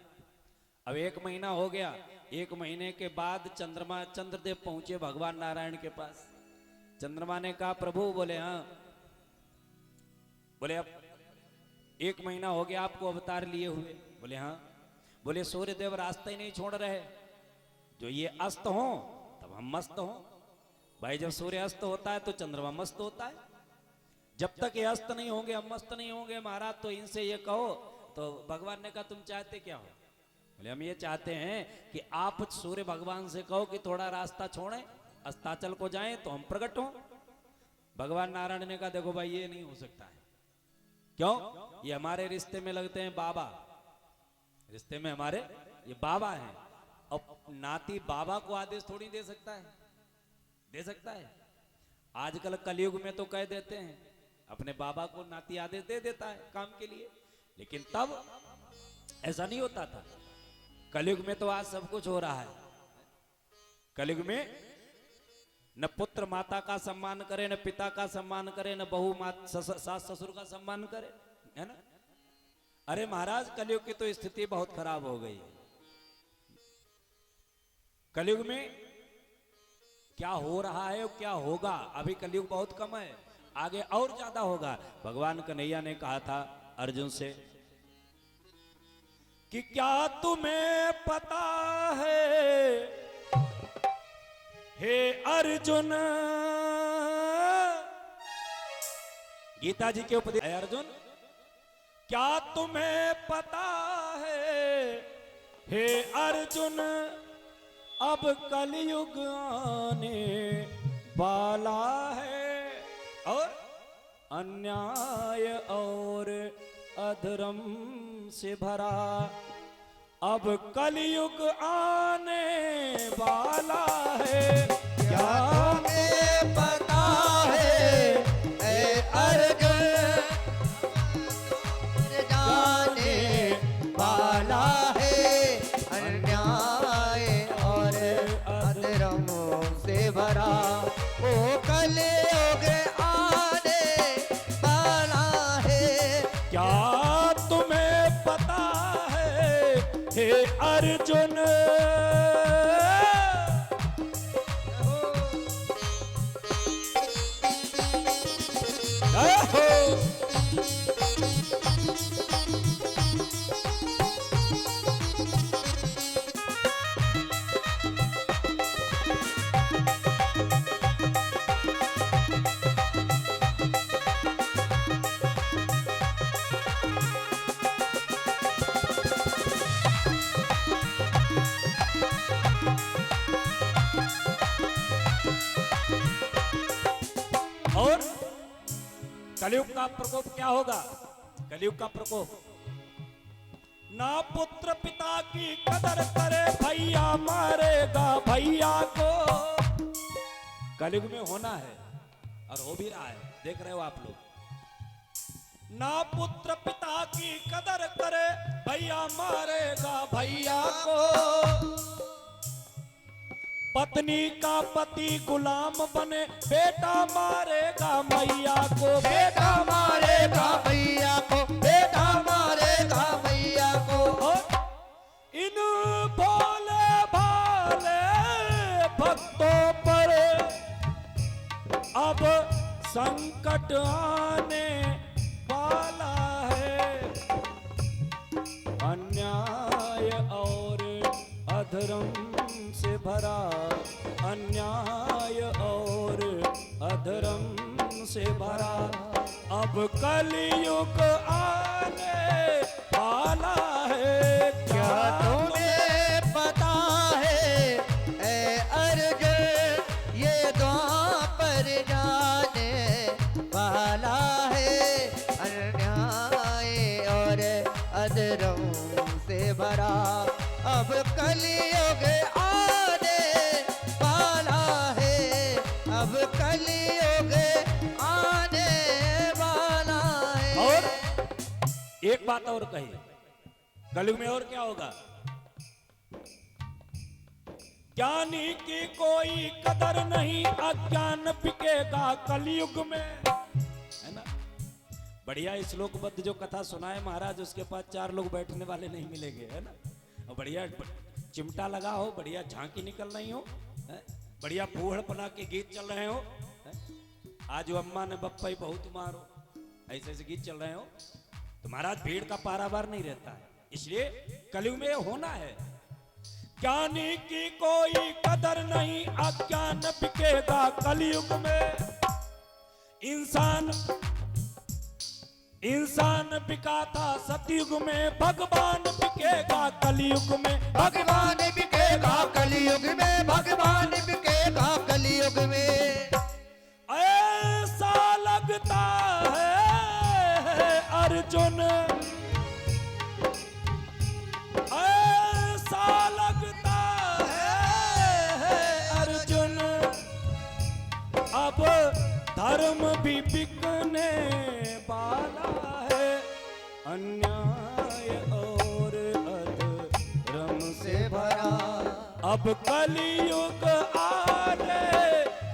अब 1 महीना हो गया, 1 महीने के बाद चंद्रदेव पहुंचे भगवान नारायण के पास। चंद्रमा ने कहा प्रभु, बोले हाँ। बोले अब 1 महीना हो गया आपको अवतार लिए हुए। बोले हाँ। बोले सूर्यदेव रास्ता ही नहीं छोड़ रहे, जो ये अस्त हो तब हम मस्त हो। भाई जब सूर्य अस्त होता है तो चंद्रमा मस्त होता है, जब तक ये अस्त नहीं होंगे हम मस्त नहीं होंगे महाराज। तो इनसे ये कहो। तो भगवान ने कहा तुम चाहते क्या हो? बोले हम ये चाहते हैं कि आप सूर्य भगवान से कहो कि थोड़ा रास्ता छोड़ें, अस्ताचल को जाएं तो हम प्रकट हों। भगवान नारायण ने कहा देखो भाई ये नहीं हो सकता है। क्यों? ये हमारे रिश्ते में लगते हैं बाबा, रिश्ते में हमारे ये बाबा हैं। अब नाती बाबा को आदेश थोड़ी दे सकता है, दे सकता है? आजकल कलयुग में तो कह देते हैं, अपने बाबा को नाती आदेश दे देता है काम के लिए, लेकिन तब ऐसा नहीं होता था। कलयुग में तो आज सब कुछ हो रहा है। कलयुग में न पुत्र माता का सम्मान करे, न पिता का सम्मान करे, न बहू सास ससुर का सम्मान करे, है ना? अरे महाराज कलयुग की तो स्थिति बहुत खराब हो गई है। कलयुग में क्या हो रहा है और क्या होगा, अभी कलयुग बहुत कम है, आगे और ज्यादा होगा। भगवान कन्हैया ने कहा था अर्जुन से कि क्या तुम्हें पता है हे अर्जुन, गीता जी के उपदेश है अर्जुन, क्या तुम्हें पता है हे अर्जुन, अब कलयुग आने वाला है और अन्याय और अधर्म से भरा, अब कलयुग आने वाला है। क्या तुम्हें पता है ए अर्जुन, जाने वाला है अन्याय और अधर्मों से भरा, वो कलयुग आने वाला है। क्या तुम्हें पता है हे अर्जुन, और कलयुग का प्रकोप क्या होगा? कलयुग का प्रकोप, ना पुत्र पिता की कदर करे, भैया मारेगा भैया को। कलयुग में होना है और हो भी रहा है, देख रहे हो आप लोग। ना पुत्र पिता की कदर करे, भैया मारेगा भैया को। पत्नी का पति गुलाम बने, बेटा मारेगा मैया को। बेटा मारेगा भैया को, बेटा मारेगा भैया को। इन भोले भाले भक्तों पर अब संकट आने वाला है, अन्याय और अधर्म से भरा, अन्याय और अधर्म से भरा, अब कलयुग आने वाला है। क्या तुम्हें पता है ए अर्जुन, ये द्वापर जाने वाला है, अन्याय और अधर्म से भरा, अब कलयुग आने वाला है, अब कलयुग आने वाला है। और एक बात और कही, कलयुग में और क्या होगा? ज्ञानी की कोई कदर नहीं, अज्ञान बिकेगा कलयुग में, है ना? बढ़िया श्लोकबद्ध जो कथा सुनाए महाराज, उसके पास 4 लोग बैठने वाले नहीं मिलेंगे, है ना? और बढ़िया चिमटा लगा हो, बढ़िया झांकी निकल रही हो, हैं? बढ़िया फूहड़ बना के गीत चल रहे हो, हैं? आज वो अम्मा ने बप्पा ही बहुत मारो, ऐसे ऐसे गीत चल रहे हो, तो महाराज भीड़ का पारावार नहीं रहता है। इसलिए कलयुग में होना है। ज्ञानी की कोई कदर नहीं, अज्ञान बिकेगा कलयुग में। इंसान बिका था सतयुग में, भगवान बिकेगा कलयुग में। भगवान बिकेगा कलयुग में, भगवान बिकेगा कलयुग में। ऐसा लगता है अर्जुन, ऐसा लगता है अर्जुन, अब धर्म भी बिकने वाला है। अन्याय और अधर्म से भरा अब कलयुग आने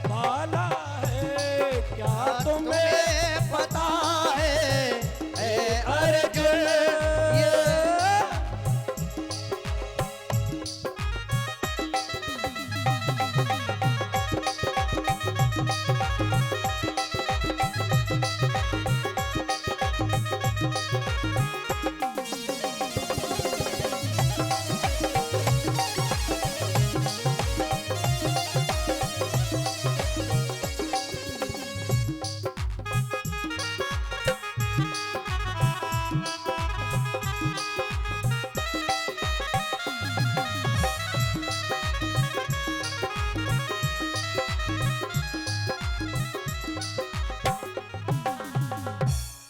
वाला है। क्या तुम्हें पता है ए अर्जुन ये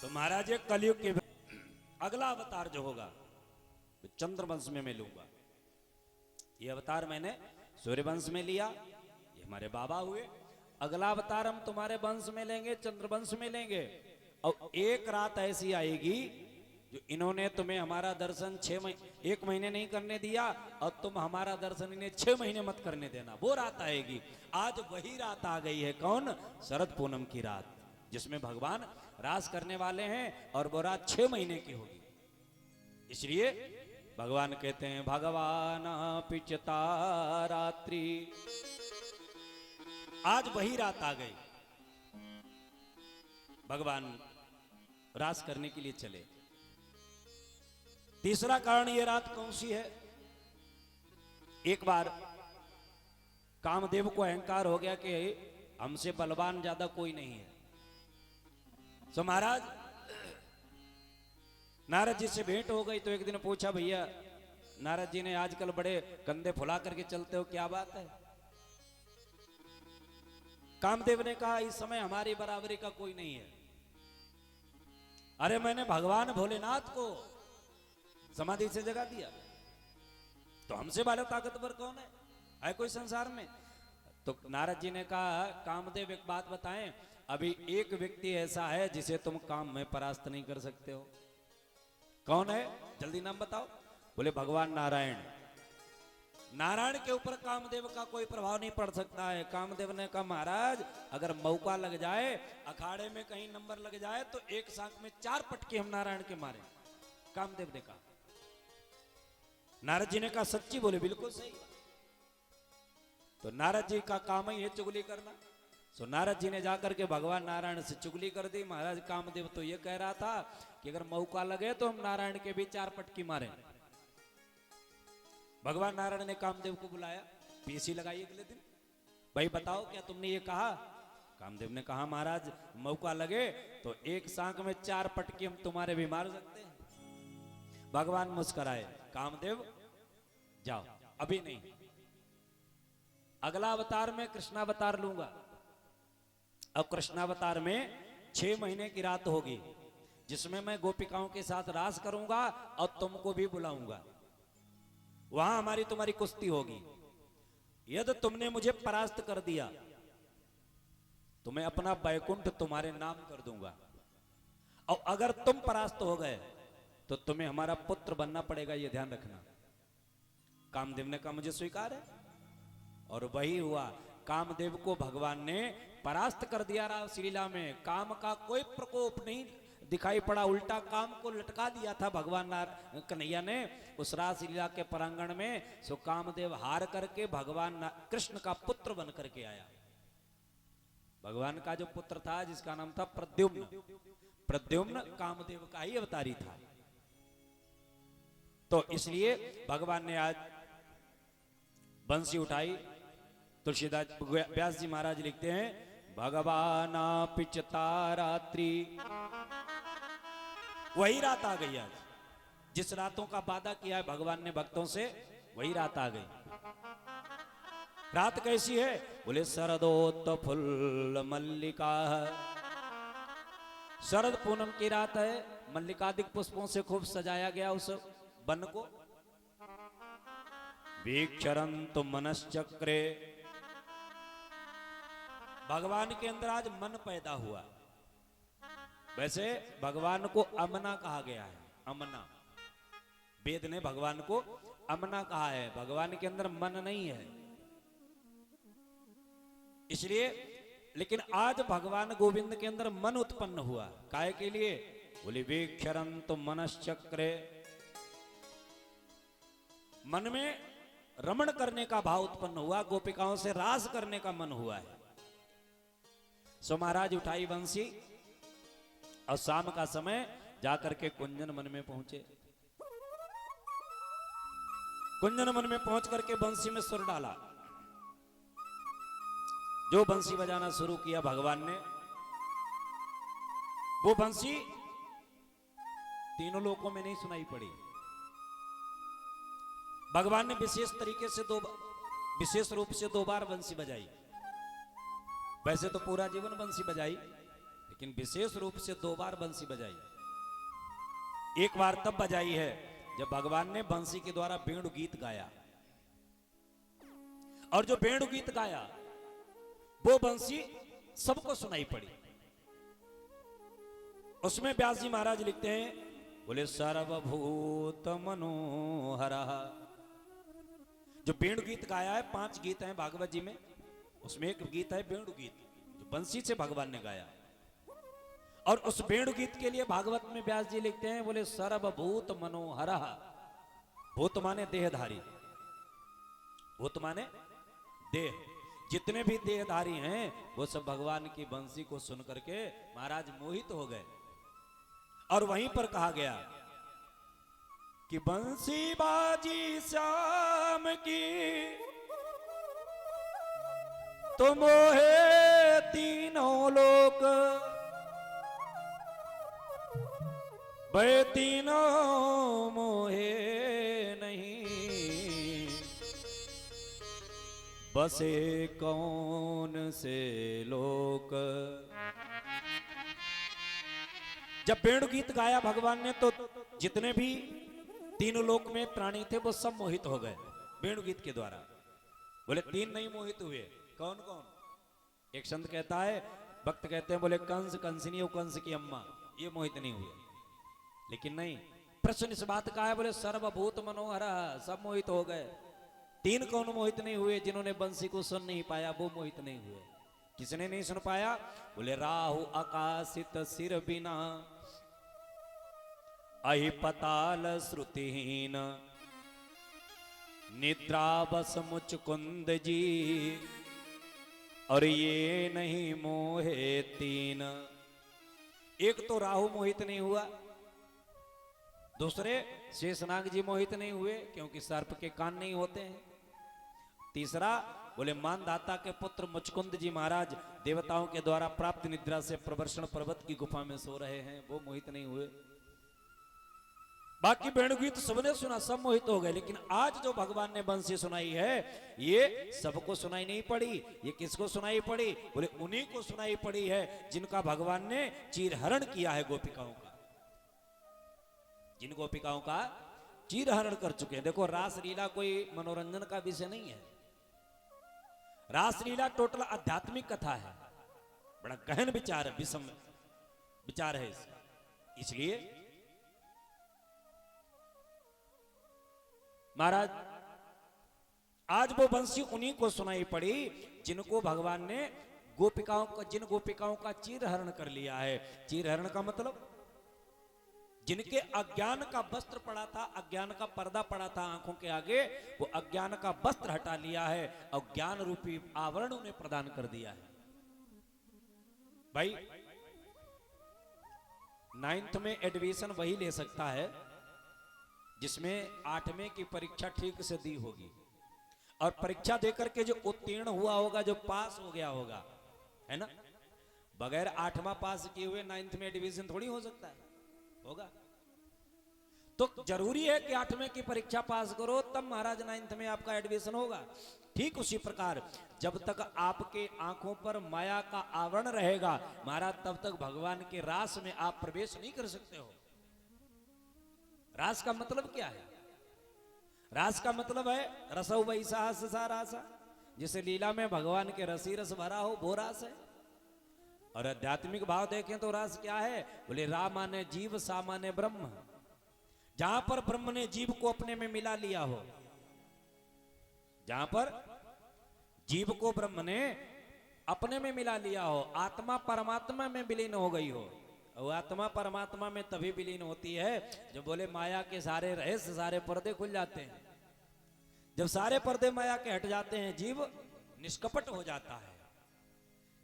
महाराज ये कलयुग के अगला अवतार जो होगा चंद्रवंश में मैं लूंगा। ये अवतार मैंने सूर्यवंश में लिया, ये हमारे बाबा हुए। अगला अवतार हम तुम्हारे वंश में लेंगे, चंद्रवंश में लेंगे। और एक रात ऐसी आएगी जो इन्होंने तुम्हें हमारा दर्शन 1 महीने नहीं करने दिया, और तुम हमारा दर्शन इन्हें 6 महीने मत करने देना। वो रात आएगी। आज वही रात आ गई है। कौन? शरद पूनम की रात, जिसमें भगवान रास करने वाले हैं, और वो रात 6 महीने की होगी। इसलिए भगवान कहते हैं भगवान पिचता रात्रि। आज वही रात आ गई, भगवान रास करने के लिए चले। तीसरा कारण ये रात कौन सी है? एक बार कामदेव को अहंकार हो गया कि हमसे बलवान ज्यादा कोई नहीं है। तो महाराज नारद जी से भेंट हो गई, तो एक दिन पूछा, भैया नारद जी ने आजकल बड़े कंधे फुला करके चलते हो, क्या बात है? कामदेव ने कहा, इस समय हमारी बराबरी का कोई नहीं है। अरे मैंने भगवान भोलेनाथ को समाधि से जगा दिया, तो हमसे बड़ा ताकतवर कौन है कोई संसार में? तो नारद जी ने कहा, कामदेव एक बात बताएं, अभी एक व्यक्ति ऐसा है जिसे तुम काम में परास्त नहीं कर सकते हो। कौन है? जल्दी नाम बताओ। बोले भगवान नारायण। नारायण के ऊपर कामदेव का कोई प्रभाव नहीं पड़ सकता है। कामदेव ने कहा, महाराज अगर मौका लग जाए, अखाड़े में कहीं नंबर लग जाए, तो एक साथ में 4 पटके हम नारायण के मारे। कामदेव ने कहा। नारद जी ने कहा, सच्ची? बोले बिल्कुल सही। तो नारद जी का काम ही है चुगली करना। तो नारद जी ने जाकर के भगवान नारायण से चुगली कर दी। महाराज कामदेव तो ये कह रहा था कि अगर मौका लगे तो हम नारायण के भी 4 पटकी मारें। भगवान नारायण ने कामदेव को बुलाया, पीसी लगाई अगले दिन। भाई बताओ, क्या तुमने ये कहा? कामदेव ने कहा, महाराज मौका लगे तो एक सांख में 4 पटकी हम तुम्हारे भी मार सकते हैं। भगवान मुस्कुराए, कामदेव जाओ, अभी नहीं, अगला अवतार में कृष्णावतार लूंगा। अब कृष्णावतार में 6 महीने की रात होगी, जिसमें मैं गोपिकाओं के साथ रास करूंगा और तुमको भी बुलाऊंगा। वहां हमारी तुम्हारी कुश्ती होगी। यदि तुमने मुझे परास्त कर दिया तो मैं अपना बैकुंठ तुम्हारे नाम कर दूंगा, और अगर तुम परास्त हो गए तो तुम्हें हमारा पुत्र बनना पड़ेगा, यह ध्यान रखना। कामदेव ने कहा, मुझे स्वीकार है। और वही हुआ। कामदेव को भगवान ने परास्त कर दिया रास लीला में। काम का कोई प्रकोप नहीं दिखाई पड़ा, उल्टा काम को लटका दिया था भगवान कन्हैया ने उस रास लीला के प्रांगण में। सो कामदेव हार करके भगवान कृष्ण का पुत्र बन करके आया। भगवान का जो पुत्र था जिसका नाम था प्रद्युम्न, प्रद्युम्न कामदेव का ही अवतारी था। तो इसलिए भगवान ने आज बंसी उठाई। तुलसीदास व्यास जी महाराज लिखते हैं, भगवाना पिचता रात्रि, वही रात आ गई आज। जिस रातों का वादा किया है भगवान ने भक्तों से, वही रात आ गई। रात कैसी है? बोले शरदोत्त फुल्ल मल्लिका, शरद पूनम की रात है। मल्लिकादिक पुष्पों से खूब सजाया गया उस वन को। वीक्षरंतु मनश्चक्रे, भगवान के अंदर आज मन पैदा हुआ। वैसे भगवान को अमना कहा गया है, अमना। वेद ने भगवान को अमना कहा है, भगवान के अंदर मन नहीं है इसलिए। लेकिन आज भगवान गोविंद के अंदर मन उत्पन्न हुआ, काहे के लिए? बोले वीक्षरंतु मनश्चक्रे, मन में रमण करने का भाव उत्पन्न हुआ, गोपिकाओं से रास करने का मन हुआ है। सो महाराज उठाई बंसी और शाम का समय जाकर के कुंजन मन में पहुंचे। कुंजन मन में पहुंच करके बंसी में सुर डाला। जो बंसी बजाना शुरू किया भगवान ने, वो बंसी तीनों लोकों में नहीं सुनाई पड़ी। भगवान ने विशेष तरीके से विशेष रूप से 2 बार बंसी बजाई। वैसे तो पूरा जीवन बंसी बजाई, लेकिन विशेष रूप से 2 बार बंसी बजाई। एक बार तब बजाई है जब भगवान ने बंसी के द्वारा वेणु गीत गाया, और जो वेणु गीत गाया वो बंसी सबको सुनाई पड़ी। उसमें व्यास जी महाराज लिखते हैं, बोले सर्वभूत मनोहरा। जो वेणु गीत गाया है, 5 गीत हैं भागवत जी में, उसमें एक गीत है वेणु गीत जो बंसी से भगवान ने गाया। और उस वेणु गीत के लिए भागवत में व्यास जी लिखते हैं, बोले सर्वभूत मनोहरा। भूत माने देहधारी, भूत माने देह। जितने भी देहधारी हैं वो सब भगवान की बंसी को सुन करके महाराज मोहित हो गए। और वहीं पर कहा गया कि बंसी बाजी श्याम की तो मोहे तीनों लोक, वे तीनों मोहे नहीं, बसे कौन से लोक। जब वेणु गीत गाया भगवान ने तो जितने भी तीनों लोक में प्राणी थे वो सब मोहित हो गए वेणु गीत के द्वारा। बोले 3 नहीं मोहित हुए, कौन कौन? एक संत कहता है, भक्त कहते हैं, बोले कंस, कंसिनी और कंस की अम्मा, ये मोहित नहीं हुए। लेकिन नहीं, प्रश्न इस बात का है, बोले सर्वभूत मनोहरा, सब मोहित हो गए। 3 कौन मोहित नहीं हुए? जिन्होंने बंसी को सुन नहीं पाया वो मोहित नहीं हुए। किसने नहीं सुन पाया? बोले राहु आकाशित सिर बिना, अहि पताल श्रुतिहीन, निद्रा बस मुचकुंद जी, और ये नहीं मोहे 3। एक तो राहु मोहित नहीं हुआ, दूसरे शेषनाग जी मोहित नहीं हुए क्योंकि सर्प के कान नहीं होते हैं, तीसरा बोले मानधाता के पुत्र मुचकुंद जी महाराज देवताओं के द्वारा प्राप्त निद्रा से प्रवर्षण पर्वत की गुफा में सो रहे हैं, वो मोहित नहीं हुए। बाकी वेणुगीत सबने सुना, सब मोहित हो गए। लेकिन आज जो भगवान ने बंसी सुनाई है ये सबको सुनाई नहीं पड़ी। ये किसको सुनाई पड़ी? बोले उन्हीं को सुनाई पड़ी है जिनका भगवान ने चीरहरण किया है गोपिकाओं का, जिन गोपिकाओं का चीरहरण कर चुके हैं। देखो रास लीला कोई मनोरंजन का विषय नहीं है, रास लीला टोटल आध्यात्मिक कथा है, बड़ा गहन विचार है, विषम विचार है इसका। इसलिए महाराज आज वो बंसी उन्हीं को सुनाई पड़ी जिनको भगवान ने गोपिकाओं का, जिन गोपिकाओं का चीरहरण कर लिया है। चीरहरण का मतलब जिनके अज्ञान का वस्त्र पड़ा था, अज्ञान का पर्दा पड़ा था आंखों के आगे, वो अज्ञान का वस्त्र हटा लिया है और ज्ञान रूपी आवरण उन्हें प्रदान कर दिया है। भाई 9th में एडमिशन वही ले सकता है जिसमें 8वें की परीक्षा ठीक से दी होगी, और परीक्षा देकर के जो उत्तीर्ण हुआ होगा, जो पास हो गया होगा, है ना। बगैर 8वां पास किए हुए 9th में एडमिशन थोड़ी हो सकता है, होगा। तो जरूरी है कि 8वें की परीक्षा पास करो, तब महाराज 9th में आपका एडमिशन होगा। ठीक उसी प्रकार जब तक आपके आंखों पर माया का आवरण रहेगा महाराज, तब तक भगवान के रास में आप प्रवेश नहीं कर सकते हो। रास का मतलब क्या है? रास का मतलब है रसौ वैसा सा रासा, जिसे लीला में भगवान के रसी रस भरा हो वो रास है। और आध्यात्मिक भाव देखें तो रास क्या है? बोले रा माने जीव, सा माने ब्रह्म। जहां पर ब्रह्म ने जीव को अपने में मिला लिया हो, जहां पर जीव को ब्रह्म ने अपने में मिला लिया हो, आत्मा परमात्मा में विलीन हो गई हो। और आत्मा परमात्मा में तभी विलीन होती है जब बोले माया के सारे रहस्य, सारे पर्दे खुल जाते हैं। जब सारे पर्दे माया के हट जाते हैं, जीव निष्कपट हो जाता है।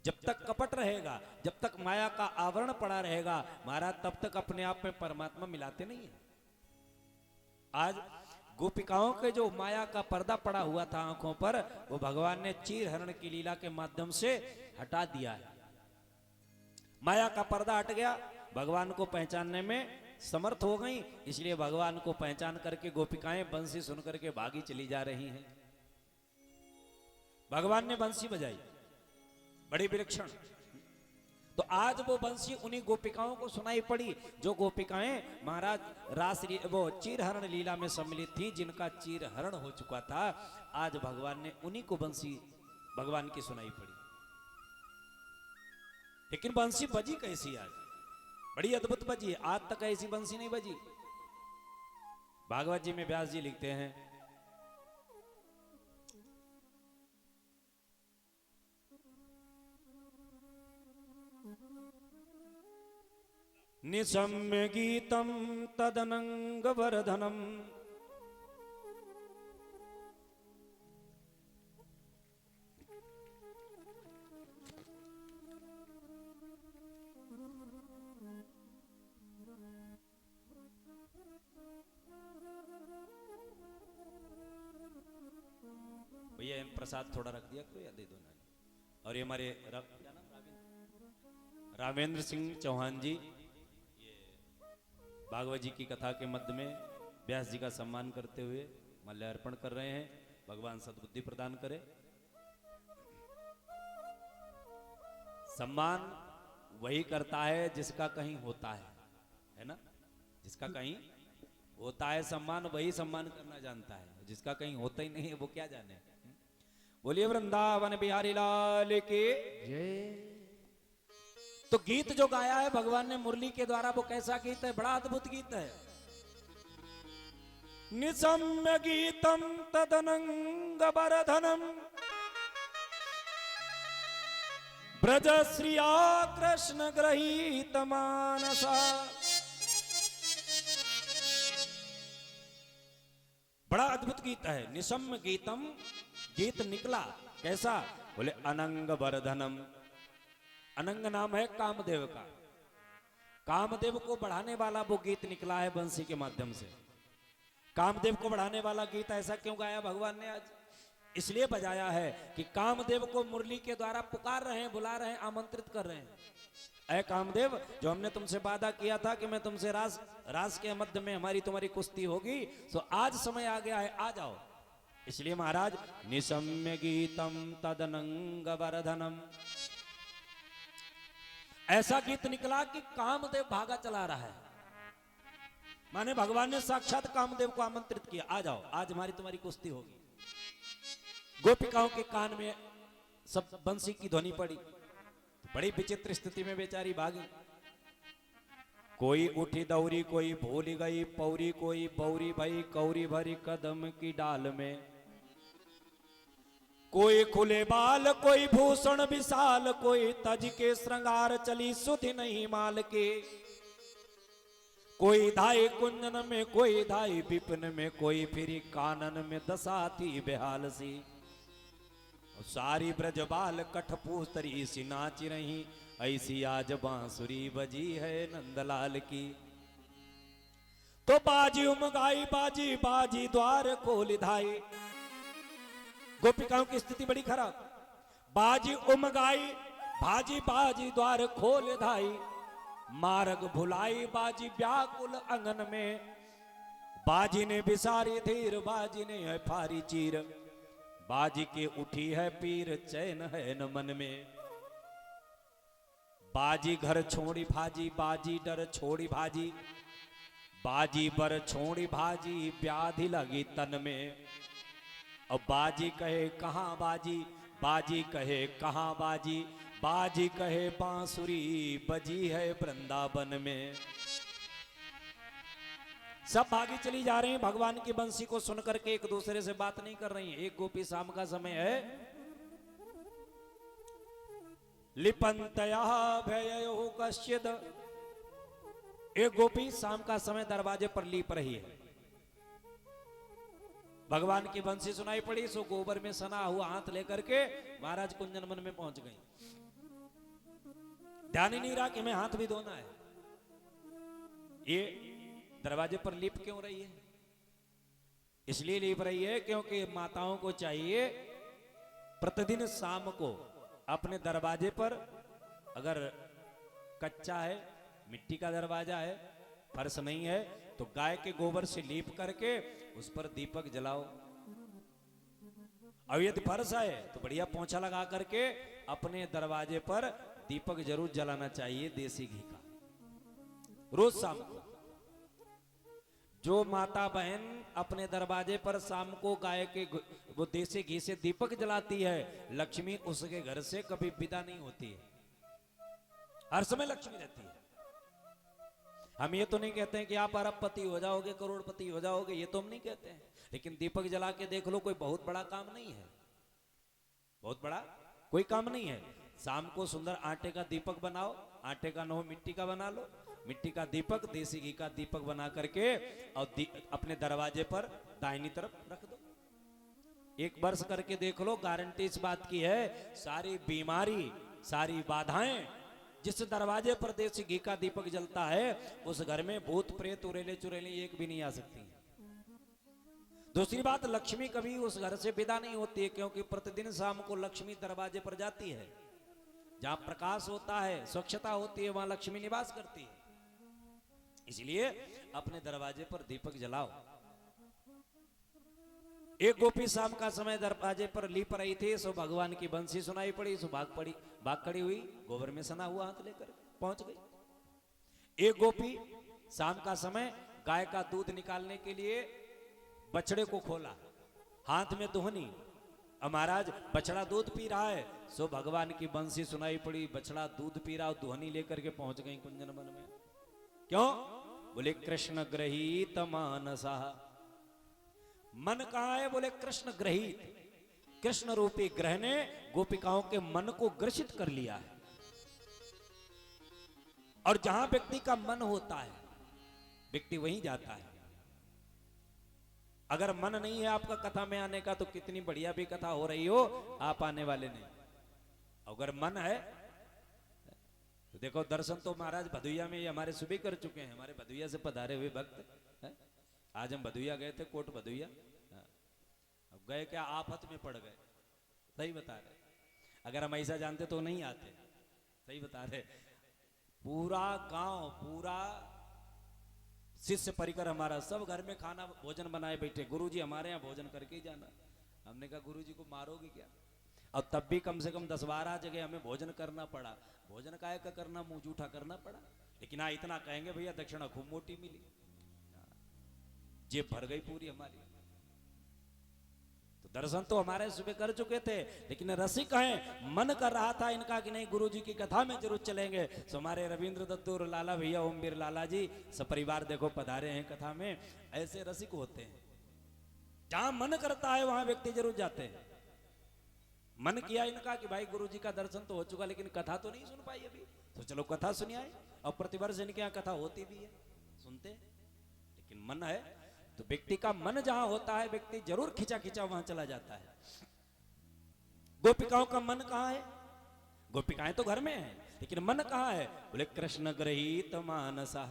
जब तक कपट रहेगा, जब तक माया का आवरण पड़ा रहेगा महाराज, तब तक अपने आप में परमात्मा मिलाते नहीं है। आज गोपिकाओं के जो माया का पर्दा पड़ा हुआ था आंखों पर, वो भगवान ने चीर हरण की लीला के माध्यम से हटा दिया है। माया का पर्दा हट गया, भगवान को पहचानने में समर्थ हो गई, इसलिए भगवान को पहचान करके गोपिकाएं बंसी सुन करके भागी चली जा रही हैं। भगवान ने बंसी बजाई, बड़ी विलक्षण। तो आज वो बंसी उन्हीं गोपिकाओं को सुनाई पड़ी जो गोपिकाएं महाराज रास वो चीरहरण लीला में सम्मिलित थी, जिनका चीरहरण हो चुका था। आज भगवान ने उन्हीं को बंसी भगवान की सुनाई पड़ी। लेकिन बंसी बजी कैसी? आज बड़ी अद्भुत बजी है, आज तक ऐसी बंसी नहीं बजी। भागवत जी में व्यास जी लिखते हैं, निशम्य गीतम तदनंग वर्धनम भैया इन प्रसाद थोड़ा रख दिया करो या दे दो ना। और ये हमारे क्या नाम, रामेंद्र सिंह चौहान जी, भागवत जी की कथा के मध्य में व्यास जी का सम्मान करते हुए माल्यार्पण कर रहे हैं। भगवान सद्बुद्धि प्रदान करे। सम्मान वही करता है जिसका कहीं होता है ना। जिसका कहीं होता है सम्मान, वही सम्मान करना जानता है। जिसका कहीं होता ही नहीं है वो क्या जाने। बोलिए वृंदावन बिहारी लाल के जय। तो गीत जो गाया है भगवान ने मुरली के द्वारा, वो कैसा गीत है? बड़ा अद्भुत गीत है। निशम्य गीतम तदनंग वर्धनम ब्रज श्रिया कृष्ण ग्रहीत मानसा। बड़ा अद्भुत गीत है। निशम्य गीतम, गीत निकला कैसा? बोले अनंग वर्धनम। अनंग नाम है कामदेव का। कामदेव को बढ़ाने वाला वो गीत निकला है बंसी के माध्यम से। कामदेव को बढ़ाने वाला गीत ऐसा क्यों गाया भगवान ने? आज इसलिए बजाया है कि कामदेव को मुरली के द्वारा पुकार रहे हैं, बुला रहे हैं, आमंत्रित कर रहे हैं। ऐ कामदेव, जो हमने तुमसे वादा किया था कि मैं तुमसे रास के मध्य में हमारी तुम्हारी कुश्ती होगी, तो आज समय आ गया है, आ जाओ। इसलिए महाराज निशम्य गीतम तदनंग वर्धनम, ऐसा गीत निकला कि कामदेव भागा चला रहा है। माने भगवान ने साक्षात कामदेव को आमंत्रित किया, आ जाओ, आज हमारी तुम्हारी कुश्ती होगी। गोपिकाओं के कान में सब बंसी की ध्वनि पड़ी। बड़ी विचित्र स्थिति में बेचारी भागी। कोई उठी दौरी, कोई भूल गई पौरी, कोई पौरी भई कौरी भरी कदम की डाल में। कोई खुले बाल, कोई भूषण विशाल, कोई तज के श्रृंगार चली सुधि नहीं माल के। कोई धाई कुंजन में, कोई धाई विपिन में, कोई फिरी कानन में, दसाती बेहाल सी। सारी ब्रजबाल कठपूतरी सी नाच रही, ऐसी आज बांसुरी बजी है नंदलाल की। तो बाजी उमगाई बाजी, बाजी द्वार खोल धाई। गोपिकाओं की स्थिति बड़ी खराब। बाजी उमगाई बाजी, बाजी द्वार खोल धाई। मार्ग भुलाई बाजी व्याकुल अंगन में। बाजी ने बिसारी धीर, बाजी ने है फारी चीर। बाजी के उठी है पीर, चैन है न मन में। बाजी घर छोड़ी भाजी, बाजी डर छोड़ी भाजी। बाजी बर छोड़ी भाजी, व्याधि लगी तन में। अब बाजी कहे कहां बाजी, बाजी कहे कहां बाजी। बाजी कहे बांसुरी बजी है वृंदावन में। सब भागी चली जा रहे हैं, भगवान की बंसी को सुन करके एक दूसरे से बात नहीं कर रही हैं। एक गोपी शाम का समय है, लिपंतया भययो कश्चिद। एक गोपी शाम का समय दरवाजे पर लीप रही है। भगवान की बंसी सुनाई पड़ी, सो गोबर में सना हुआ हाथ लेकर के महाराज कुंजन वन में पहुंच गई। ध्यान ही नहीं रहा कि हमें हाथ भी धोना है। ये दरवाजे पर लीप क्यों रही है? इसलिए लीप रही है क्योंकि माताओं को चाहिए प्रतिदिन शाम को अपने दरवाजे पर, अगर कच्चा है, मिट्टी का दरवाजा है, फर्श नहीं है, तो गाय के गोबर से लीप करके उस पर दीपक जलाओ। और यदि फर्श है तो बढ़िया पोंछा लगा करके अपने दरवाजे पर दीपक जरूर जलाना चाहिए, देसी घी का, रोज शाम को। जो माता बहन अपने दरवाजे पर शाम को गाय के वो देसी घी से दीपक जलाती है, लक्ष्मी उसके घर से कभी विदा नहीं होती है, हर समय लक्ष्मी रहती है। हम ये तो नहीं कहते हैं कि आप अरबपति हो जाओगे, करोड़पति हो जाओगे, ये तो हम नहीं कहते हैं। लेकिन दीपक जला के देख लो, कोई बहुत बड़ा काम नहीं है, बहुत बड़ा कोई काम नहीं है। शाम को सुंदर आटे का दीपक बनाओ, आटे का न हो मिट्टी का बना लो, मिट्टी का दीपक, देसी घी का दीपक बना करके और अपने दरवाजे पर दाहिनी तरफ रख दो। एक वर्ष करके देख लो, गारंटी इस बात की है, सारी बीमारी, सारी बाधाएं, जिस दरवाजे पर देसी घी का दीपक जलता है उस घर में भूत प्रेत उरेले चुरेले एक भी नहीं आ सकती। दूसरी बात, लक्ष्मी कभी उस घर से विदा नहीं होती है, क्योंकि प्रतिदिन शाम को लक्ष्मी दरवाजे पर जाती है। जहां प्रकाश होता है, स्वच्छता होती है, वहां लक्ष्मी निवास करती है। इसलिए अपने दरवाजे पर दीपक जलाओ। एक गोपी शाम का समय दरवाजे पर लीप रही थी, सो भगवान की बंसी सुनाई पड़ी, सो भाग खड़ी हुई, गोबर में सना हुआ हाथ लेकर पहुंच गई। एक गोपी शाम का समय गाय का दूध निकालने के लिए बछड़े को खोला, हाथ में दुहनी, और महाराज बछड़ा दूध पी रहा है, सो भगवान की बंसी सुनाई पड़ी, बछड़ा दूध पी रहा, दुहनी लेकर के पहुंच गई कुंजन वन में। क्यों? बोले कृष्ण ग्रहीत मानसा। मन कहां है? बोले कृष्ण ग्रहीत, कृष्ण रूपी ग्रह ने गोपिकाओं के मन को ग्रसित कर लिया है। और जहां व्यक्ति का मन होता है व्यक्ति वहीं जाता है। अगर मन नहीं है आपका कथा में आने का, तो कितनी बढ़िया भी कथा हो रही हो, आप आने वाले नहीं। अगर मन है तो देखो, दर्शन तो महाराज भदुइया में हमारे सुबह कर चुके हैं, हमारे भदुइया से पधारे हुए भक्त। आज हम भदुइया गए थे, कोट भदुइया। अब गए क्या, आफत में पड़ गए, सही बता रहे। अगर हम ऐसा जानते तो नहीं आते, सही बता रहे। पूरा गांव, पूरा शिष्य परिकर हमारा, सब घर में खाना भोजन बनाए बैठे, गुरुजी हमारे यहाँ भोजन करके ही जाना। हमने कहा गुरुजी को मारोगे क्या? और तब भी कम से कम 10-12 जगह हमें भोजन करना पड़ा। भोजन काय का करना, मुंह जूठा करना पड़ा। लेकिन हाँ, इतना कहेंगे भैया दक्षिणा खूब मोटी मिली, जेब भर गई पूरी हमारी। तो दर्शन तो हमारे सुबह कर चुके थे, लेकिन रसिक हैं, मन कर रहा था इनका कि नहीं गुरुजी की कथा में जरूर चलेंगे। तो हमारे रविंद्र दत्त और लाला भैया, ओमवीर लाला जी, सपरिवार देखो पधारे हैं कथा में। ऐसे रसिक होते हैं, जहां मन करता है वहां व्यक्ति जरूर जाते हैं। मन किया इनका कि भाई गुरुजी का दर्शन तो हो चुका, लेकिन कथा तो नहीं सुन पाई अभी, तो चलो कथा सुनिए। और प्रतिवर्ष इनके यहाँ कथा होती भी है, सुनते, लेकिन मन है तो व्यक्ति का मन जहां होता है व्यक्ति जरूर खिंचा खिंचा वहां चला जाता है। गोपिकाओं का मन कहां है? गोपिकाएं तो घर में है, लेकिन मन कहां है? बोले कृष्ण गृहीत मानसा।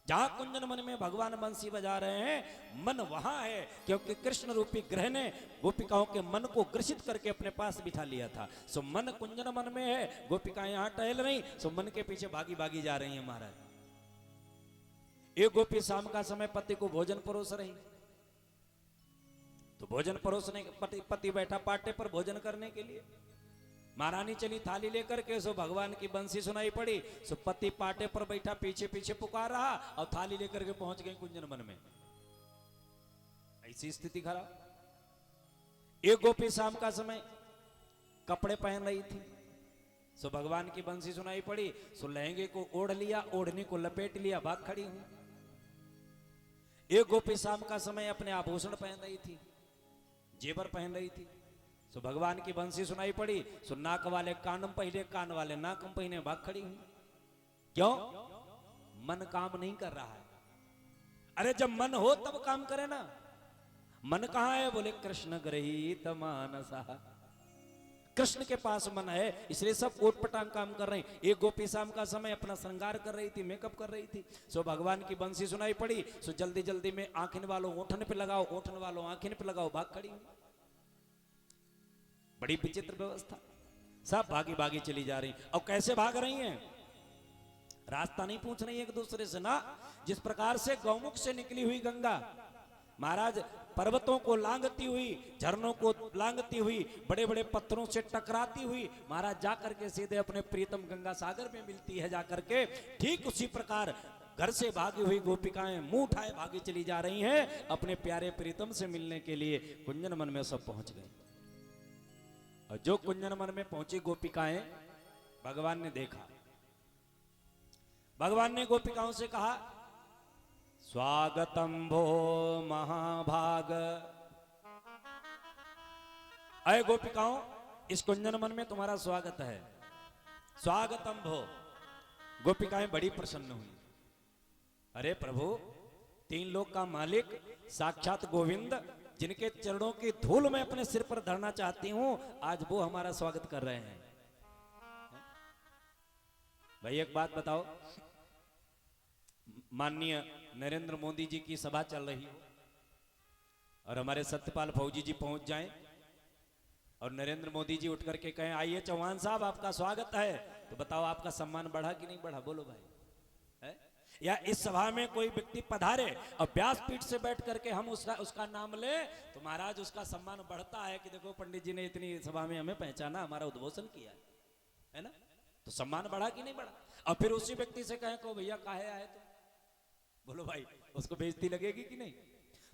जहां कुंजन मन में भगवान बंसी बजा रहे हैं मन वहां है, क्योंकि कृष्ण रूपी ग्रह ने गोपिकाओं के मन को ग्रसित करके अपने पास बिठा लिया था। सो मन कुंजन मन में है, गोपिकाएं यहां टहल रही, सो मन के पीछे भागी भागी जा रही है महाराज। एक गोपी शाम का समय पति को भोजन परोस रही, तो भोजन परोसने पति बैठा पाटे पर भोजन करने के लिए, महारानी चली थाली लेकर के, सो भगवान की बंसी सुनाई पड़ी, सो पति पाटे पर बैठा पीछे पीछे पुकार रहा और थाली लेकर के पहुंच गए कुंजन वन में। ऐसी स्थिति खराब। एक गोपी शाम का समय कपड़े पहन रही थी, सो भगवान की बंसी सुनाई पड़ी, सो लहंगे को ओढ़ लिया, ओढ़ने को लपेट लिया, भाग खड़ी हूं। एक गोपी शाम का समय अपने आभूषण पहन रही थी, जेवर पहन रही थी, सो भगवान की बंसी सुनाई पड़ी, सो नाक वाले कानम पहले, कान वाले नाकम पहने, भाग खड़ी हुई। क्यों? मन काम नहीं कर रहा है। अरे जब मन हो तब काम करे ना। मन कहां है? बोले कृष्ण गृहीत मानसा। कृष्ण के पास मन है, इसलिए सब ओटपटांग काम कर रहे हैं। एक गोपी शाम का समय अपना श्रृंगार कर रही थी, मेकअप कर रही थी, सो भगवान की बंसी सुनाई पड़ी, सो जल्दी जल्दी में आंखन वालों ओठन पे लगाओ, ओठन वालों आंखन पे लगाओ, भाग खड़ी हुई। बड़ी विचित्र व्यवस्था। सब भागी भागी चली जा रही, और कैसे भाग रही हैं? रास्ता नहीं पूछ रही एक दूसरे से ना। जिस प्रकार से गौमुख से निकली हुई गंगा महाराज पर्वतों को लांघती हुई, झरनों को लांघती हुई, बड़े बड़े पत्थरों से टकराती हुई महाराज जाकर के सीधे अपने प्रीतम गंगा सागर में मिलती है जाकर के, ठीक उसी प्रकार घर से भागी हुई गोपिकाएं मुंह उठाए भागी चली जा रही हैं अपने प्यारे प्रीतम से मिलने के लिए। कुंजन मन में सब पहुंच गए, और जो कुंजन मन में पहुंची गोपिकाएं भगवान ने देखा। भगवान ने गोपिकाओं से कहा, स्वागतम भो महाभाग। अय गोपिकाओं, इस कुंजन मन में तुम्हारा स्वागत है, स्वागतम भो। गोपिकाएं बड़ी प्रसन्न हुई। अरे प्रभु, तीन लोक का मालिक साक्षात गोविंद, जिनके चरणों की धूल मैं अपने सिर पर धरना चाहती हूं, आज वो हमारा स्वागत कर रहे हैं। भाई एक बात बताओ, माननीय नरेंद्र मोदी जी की सभा चल रही हो और हमारे सत्यपाल फौजी जी पहुंच जाएं और नरेंद्र मोदी जी उठ करके कहें आइए चौहान साहब आपका स्वागत है, तो बताओ आपका सम्मान बढ़ा कि नहीं बढ़ा? बोलो भाई है? या इस सभा में कोई व्यक्ति पधारे और व्यासपीठ से बैठ करके हम उसका नाम ले, तो महाराज उसका सम्मान बढ़ता है कि देखो पंडित जी ने इतनी सभा में हमें पहचाना, हमारा उद्घोषण किया है ना? तो सम्मान बढ़ा कि नहीं बढ़ा? और फिर उसी व्यक्ति से कहें को भैया काहे आए तो बोलो भाई, उसको बेइज्जती लगेगी कि नहीं?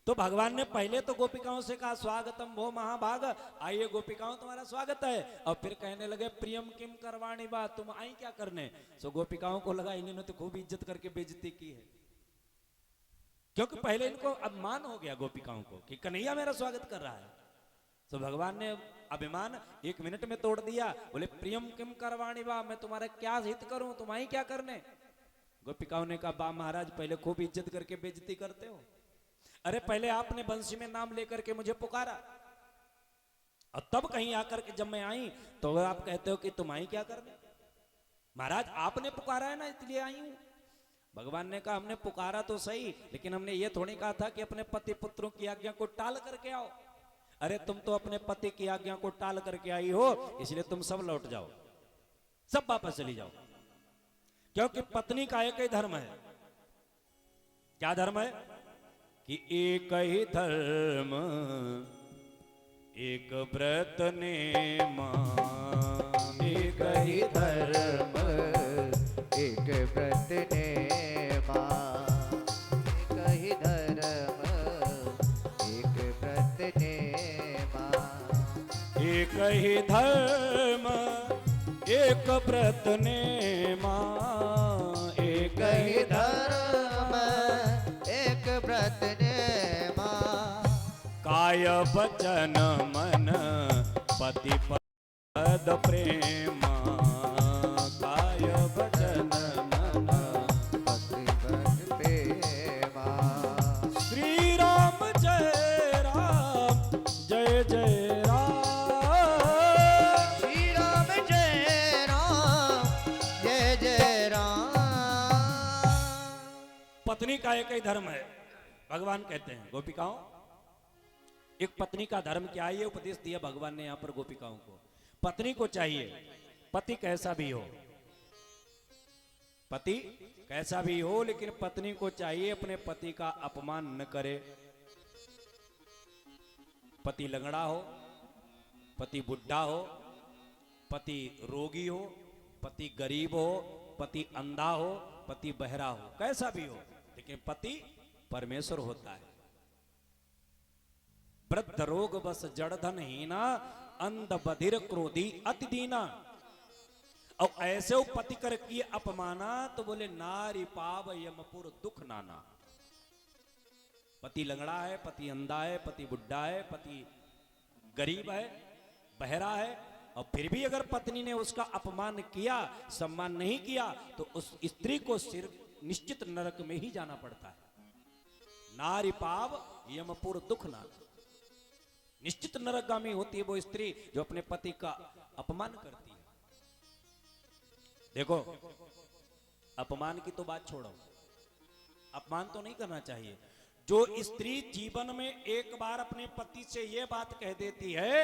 तो भगवान ने पहले तो गोपिकाओं से कहा स्वागतम भो महाभाग, आइए गोपिकाओं तुम्हारा स्वागत है, और फिर कहने लगे प्रियम किम करवाणी बा, तुम आई क्या करने? सो गोपिकाओं को लगा इन्होंने तो खूब इज्जत करके बेइज्जती की है, क्योंकि पहले इनको अभिमान हो गया गोपिकाओं को कि कन्हैया मेरा स्वागत कर रहा है। तो भगवान ने अभिमान 1 मिनट में तोड़ दिया। बोले प्रियम किम करवाणी बा, मैं तुम्हारा क्या हित करूं, तुम आई क्या करने? गोपिकाओं ने कहा बा महाराज, पहले खूब इज्जत करके बेइज्जती करते हो। अरे पहले आपने बंसी में नाम लेकर के मुझे पुकारा, और तब कहीं आकर के जब मैं आई तो आप कहते हो कि तुम आई क्या करने? महाराज आपने पुकारा है ना, इसलिए आई हूं। भगवान ने कहा हमने पुकारा तो सही, लेकिन हमने ये थोड़ी कहा था कि अपने पति पुत्रों की आज्ञा को टाल करके आओ। अरे तुम तो अपने पति की आज्ञा को टाल करके आई हो, इसलिए तुम सब लौट जाओ, सब वापस चली जाओ, क्योंकि पत्नी का एक ही धर्म है। क्या धर्म है? कि एक ही धर्म एक व्रत नेमा, एक ही धर्म एक व्रत नेमा, एक ही धर्म एक व्रत नेमा, एक ही धर्म एक व्रत नेमा, एक ही धर्म एक व्रत नेमा, काय वचन मन पति पद प्रेमा, काय वचन मन पति पद प्रेमा, जय जय राम। श्री राम जय राम जय जय राम। पत्नी का एक ही धर्म है, भगवान कहते हैं गोपिकाओं, एक पत्नी का धर्म क्या है, ये उपदेश दिया भगवान ने यहां पर गोपिकाओं को। पत्नी को चाहिए, पति कैसा भी हो, पति कैसा भी हो, लेकिन पत्नी को चाहिए अपने पति का अपमान न करे। पति लंगड़ा हो, पति बुढ़ा हो, पति रोगी हो, पति गरीब हो, पति अंधा हो, पति बहरा हो, कैसा भी हो, लेकिन पति परमेश्वर होता है। वृद्ध रोग बस जड़ धन हीना, अंध बधिर क्रोधी अति दीना। और ऐसे वो पति कर किए अपमाना, तो बोले नारी पाव यमपुर दुख नाना। पति लंगड़ा है, पति अंधा है, पति बुढ़ा है, पति गरीब है, बहरा है, और फिर भी अगर पत्नी ने उसका अपमान किया, सम्मान नहीं किया, तो उस स्त्री को सिर निश्चित नरक में ही जाना पड़ता है। नारी पाव यमपुर दुख नाना। निश्चित नरकगामी होती है वो स्त्री जो अपने पति का अपमान करती है। देखो, अपमान की तो बात छोड़ो, अपमान तो नहीं करना चाहिए। जो स्त्री जीवन में एक बार अपने पति से यह बात कह देती है,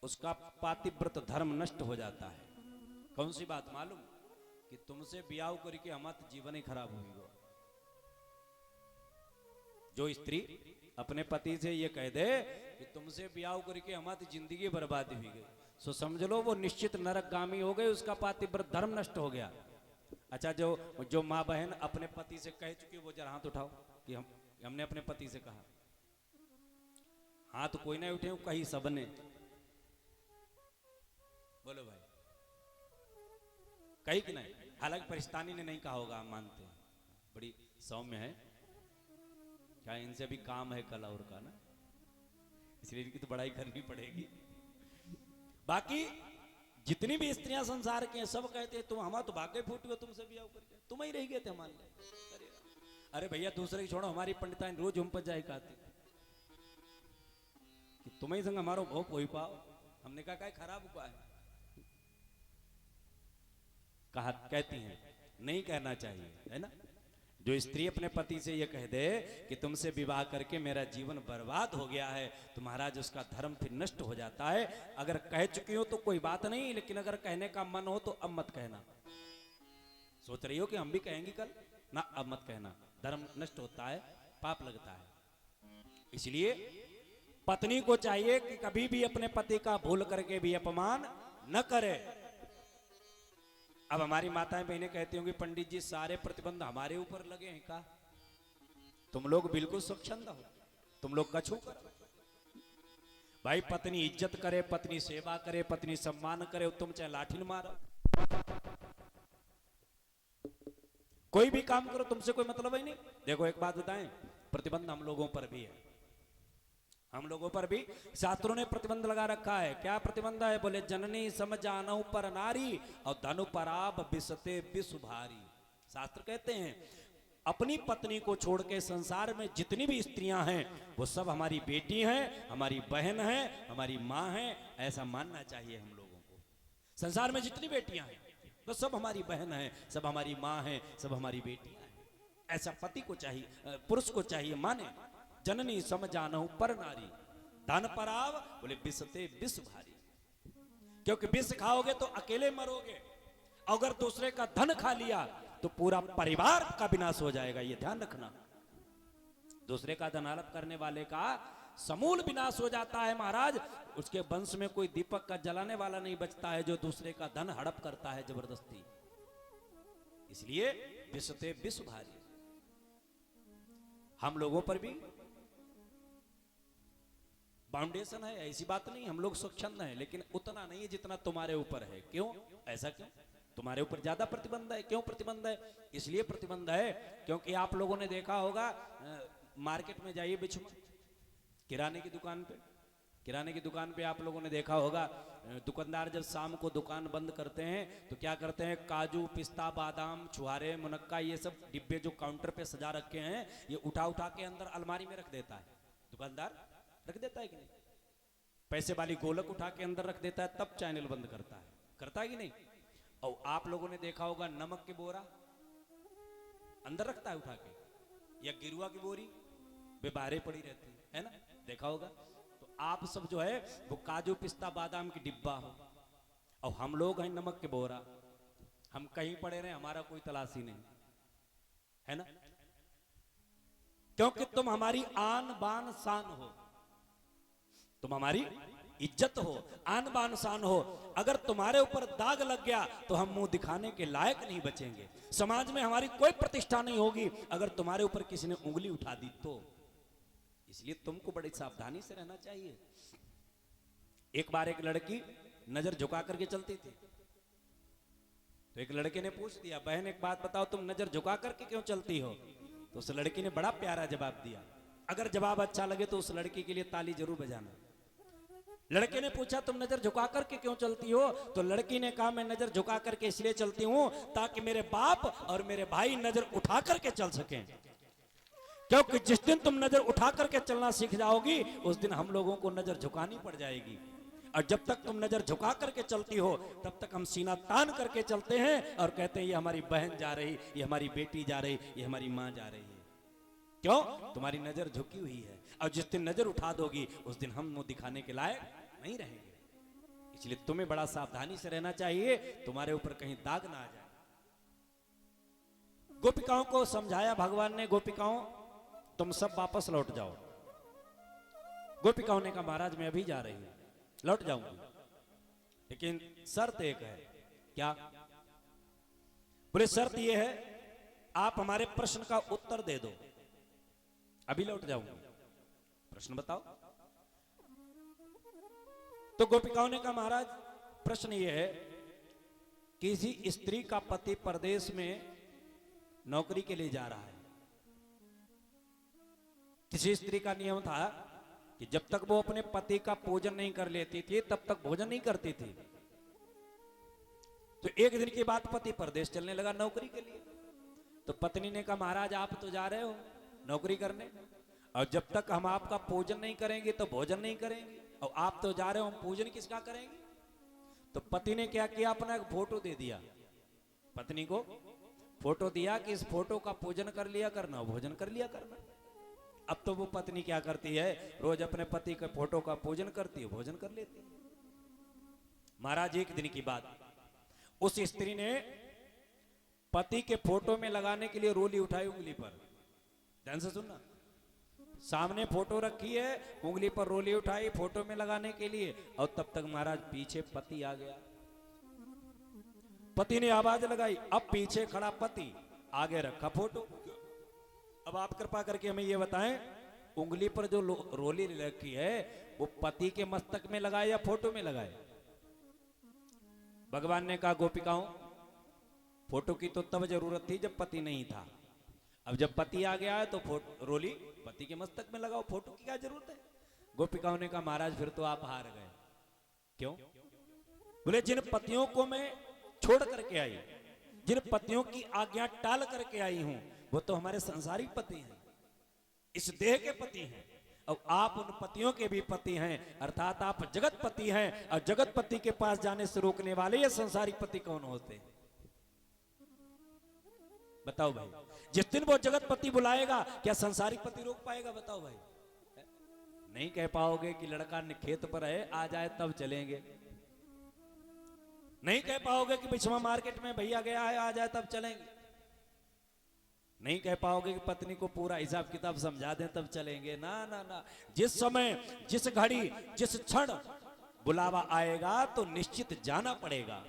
उसका पातिव्रत धर्म नष्ट हो जाता है। कौन सी बात मालूम? कि तुमसे ब्याह करके हमारा जीवन ही खराब हुई गो। जो स्त्री अपने पति से ये कह दे कि तुमसे ब्याह करके हमारी जिंदगी बर्बाद हुई गई, सो समझ लो वो निश्चित नरकगामी हो गई, उसका पातिव्रत धर्म नष्ट हो गया। अच्छा, जो माँ बहन अपने पति से कह चुकी, वो जरा हाथ उठाओ कि हमने अपने पति से कहा। हाथ कोई नहीं उठे, कहीं सबने। बोलो भाई, कहीं कि नहीं? हालांकि परिस्तानी ने नहीं कहा होगा, हम मानते हैं, बड़ी सौम्य है, क्या इनसे भी काम है कल और का ना, इसलिए इनकी तो बड़ाई करनी पड़ेगी। बाकी जितनी भी स्त्रियां संसार की हैं, सब कहते हैं तुम हमारा तो भाग्य फूट गए, तुमसे ब्याह करके तुम ही रह गए थे हमारे लिए। अरे भैया, दूसरे की छोड़ो, हमारी पंडिताइन रोज हम पर जाए कहती कि तुम्हें संग हमारो भोग हो पाओ। हमने कहा क्या खराब उपाय है? कहा कहती हैं नहीं कहना चाहिए, है ना। जो स्त्री अपने पति से ये कह दे कि तुमसे विवाह करके मेरा जीवन बर्बाद हो गया है, तो महाराज उसका धर्म फिर नष्ट हो जाता है। अगर कह चुकी हो तो कोई बात नहीं, लेकिन अगर कहने का मन हो तो अब मत कहना। सोच रही हो कि हम भी कहेंगे कल ना, अब मत कहना, धर्म नष्ट होता है, पाप लगता है। इसलिए पत्नी को चाहिए कि कभी भी अपने पति का भूल करके भी अपमान न करे। अब हमारी माताएं बहनें कहती होंगी, पंडित जी सारे प्रतिबंध हमारे ऊपर लगे हैं का? तुम लोग बिल्कुल स्वच्छंद हो, तुम लोग कछू करो भाई। पत्नी इज्जत करे, पत्नी सेवा करे, पत्नी सम्मान करे, तुम चाहे लाठी मारो, कोई भी काम करो, तुमसे कोई मतलब ही नहीं। देखो एक बात बताएं, प्रतिबंध हम लोगों पर भी है, हम लोगों पर भी शास्त्रों ने प्रतिबंध लगा रखा है। क्या प्रतिबंध है? बोले जननी समझानऊ पर नारी और धनु पराब बिसते बिसुभारी। शास्त्र कहते हैं अपनी पत्नी को छोड़ के संसार में जितनी भी स्त्रियां हैं वो सब हमारी बेटी हैं, हमारी बहन हैं, हमारी माँ हैं, ऐसा मानना चाहिए हम लोगों को। संसार में जितनी बेटियां हैं वो सब हमारी बहन हैं, सब हमारी माँ हैं, सब हमारी बेटियां हैं। ऐसा पति को चाहिए, पुरुष को चाहिए माने। जननी समझानहु पर नारी धन पराव, बोले बिसते बिस भारी। क्योंकि बिस खाओगे तो अकेले मरोगे, अगर दूसरे का धन खा लिया तो पूरा परिवार का विनाश हो जाएगा, ये ध्यान रखना। दूसरे का धन हड़प करने वाले का समूल विनाश हो जाता है महाराज। उसके वंश में कोई दीपक का जलाने वाला नहीं बचता है जो दूसरे का धन हड़प करता है जबरदस्ती। इसलिए बिसते बिस भारी। हम लोगों पर भी फाउंडेशन है, ऐसी बात नहीं, हम लोग स्वच्छंद हैं, लेकिन उतना नहीं है जितना तुम्हारे ऊपर है। क्यों? ऐसा क्यों? तुम्हारे ऊपर ज्यादा प्रतिबंध है। क्यों प्रतिबंध है? इसलिए प्रतिबंध है क्योंकि आप लोगों ने देखा होगा, मार्केट में जाइए बिच में, किराने की दुकान पे, किराने की दुकान पे आप लोगों ने देखा होगा, दुकानदार जब शाम को दुकान बंद करते हैं तो क्या करते हैं, काजू पिस्ता बादाम छुहारे मुनक्का ये सब डिब्बे जो काउंटर पे सजा रखे हैं, ये उठा उठा के अंदर अलमारी में रख देता है। दुकानदार रख देता है कि नहीं? पैसे वाली गोलक उठा के अंदर रख देता है तब चैनल बंद करता है कि नहीं। और आप लोगों ने देखा होगा नमक की बोरा अंदर रखता है उठा के, या गिरुआ की बोरी वे बाहर पड़ी रहती है ना, देखा होगा। तो आप सब जो है वो काजू पिस्ता बादाम की डिब्बा हो, और हम लोग हैं नमक के बोरा। हम कहीं पड़े रहे, हमारा कोई तलाशी नहीं है ना, क्योंकि तुम हमारी आन बान शान हो, तुम हमारी इज्जत हो, आन बान शान हो। अगर तुम्हारे ऊपर दाग लग गया तो हम मुंह दिखाने के लायक नहीं बचेंगे, समाज में हमारी कोई प्रतिष्ठा नहीं होगी अगर तुम्हारे ऊपर किसी ने उंगली उठा दी तो। इसलिए तुमको बड़ी सावधानी से रहना चाहिए। एक बार एक लड़की नजर झुका करके चलती थी, तो एक लड़के ने पूछ दिया, बहन एक बात बताओ, तुम नजर झुका करके क्यों चलती हो? तो उस लड़की ने बड़ा प्यारा जवाब दिया। अगर जवाब अच्छा लगे तो उस लड़की के लिए ताली जरूर बजाना। लड़के ने पूछा तुम नजर झुका करके क्यों चलती हो? तो लड़की ने कहा मैं नजर झुका करके इसलिए चलती हूं ताकि मेरे बाप और मेरे भाई नजर उठा करके चल सकें, क्योंकि जिस दिन तुम नजर उठा करके चलना सीख जाओगी उस दिन हम लोगों को नजर झुकानी पड़ जाएगी। और जब तक तुम नजर झुका करके चलती हो तब तक हम सीना तान करके चलते हैं और कहते हैं ये हमारी बहन जा रही, ये हमारी बेटी जा रही, ये हमारी मां जा रही है। क्यों? तुम्हारी नजर झुकी हुई है, और जिस दिन नजर उठा दोगी उस दिन हम मुंह दिखाने के लायक नहीं रहेंगे। इसलिए तुम्हें बड़ा सावधानी से रहना चाहिए, तुम्हारे ऊपर कहीं दाग ना आ जाए। गोपिकाओं को समझाया भगवान ने, गोपिकाओं तुम सब वापस लौट जाओ। गोपिकाओं ने कहा महाराज मैं अभी जा रही हूं, लौट जाऊंगी, लेकिन शर्त एक है। क्या? बोले शर्त यह है आप हमारे प्रश्न का उत्तर दे दो, अभी लौट जाऊंगी। प्रश्न बताओ। तो गोपिकाओं ने कहा महाराज प्रश्न यह है, किसी स्त्री का पति परदेश में नौकरी के लिए जा रहा है। किसी स्त्री का नियम था कि जब तक वो अपने पति का पूजन नहीं कर लेती थी तब तक भोजन नहीं करती थी। तो एक दिन के बाद पति परदेश चलने लगा नौकरी के लिए। तो पत्नी ने कहा महाराज आप तो जा रहे हो नौकरी करने, और जब तक हम आपका पूजन नहीं करेंगे तो भोजन नहीं करेंगे, और आप तो जा रहे हो हम पूजन किसका करेंगे? तो पति ने क्या किया, अपना एक फोटो दे दिया, पत्नी को फोटो दिया कि इस फोटो का पूजन कर लिया करना, भोजन कर लिया करना। अब तो वो पत्नी क्या करती है, रोज अपने पति के फोटो का पूजन करती है, भोजन कर लेती है। महाराज एक दिन की बात, उस स्त्री ने पति के फोटो में लगाने के लिए रोली उठाई उंगली पर। ध्यान से सुनना, सामने फोटो रखी है, उंगली पर रोली उठाई फोटो में लगाने के लिए, और तब तक महाराज पीछे पति आ गया। पति ने आवाज लगाई, अब पीछे खड़ा पति, आगे रखा फोटो। अब आप कृपा करके हमें यह बताएं, उंगली पर जो रोली रखी है वो पति के मस्तक में लगाए या फोटो में लगाए? भगवान ने कहा गोपिकाओं फोटो की तो तब जरूरत थी जब पति नहीं था, अब जब पति आ गया है तो रोली पति के मस्तक में लगाओ, फोटो की क्या जरूरत है? गोपिकाओं ने कहा महाराज फिर तो आप हार गए। क्यों? बोले जिन पतियों को मैं छोड़ करके आई, जिन पतियों की आज्ञा टाल करके आई हूं, वो तो हमारे संसारिक पति हैं, इस देह के पति हैं, और आप उन पतियों के भी पति हैं, अर्थात आप जगत पति हैं, और जगत पति के पास जाने से रोकने वाले ये संसारिक पति कौन होते हैं? बताओ भाई, जिस दिन वो जगत पति बुलाएगा क्या संसारिक पति रोक पाएगा? बताओ भाई, नहीं कह पाओगे कि लड़का खेत पर है आ जाए तब चलेंगे, नहीं कह पाओगे कि बिछवा मार्केट में भैया गया है आ जाए तब चलेंगे, नहीं कह पाओगे कि पत्नी को पूरा हिसाब किताब समझा दें तब चलेंगे। ना ना ना, जिस समय जिस घड़ी जिस क्षण बुलावा आएगा तो निश्चित जाना पड़ेगा।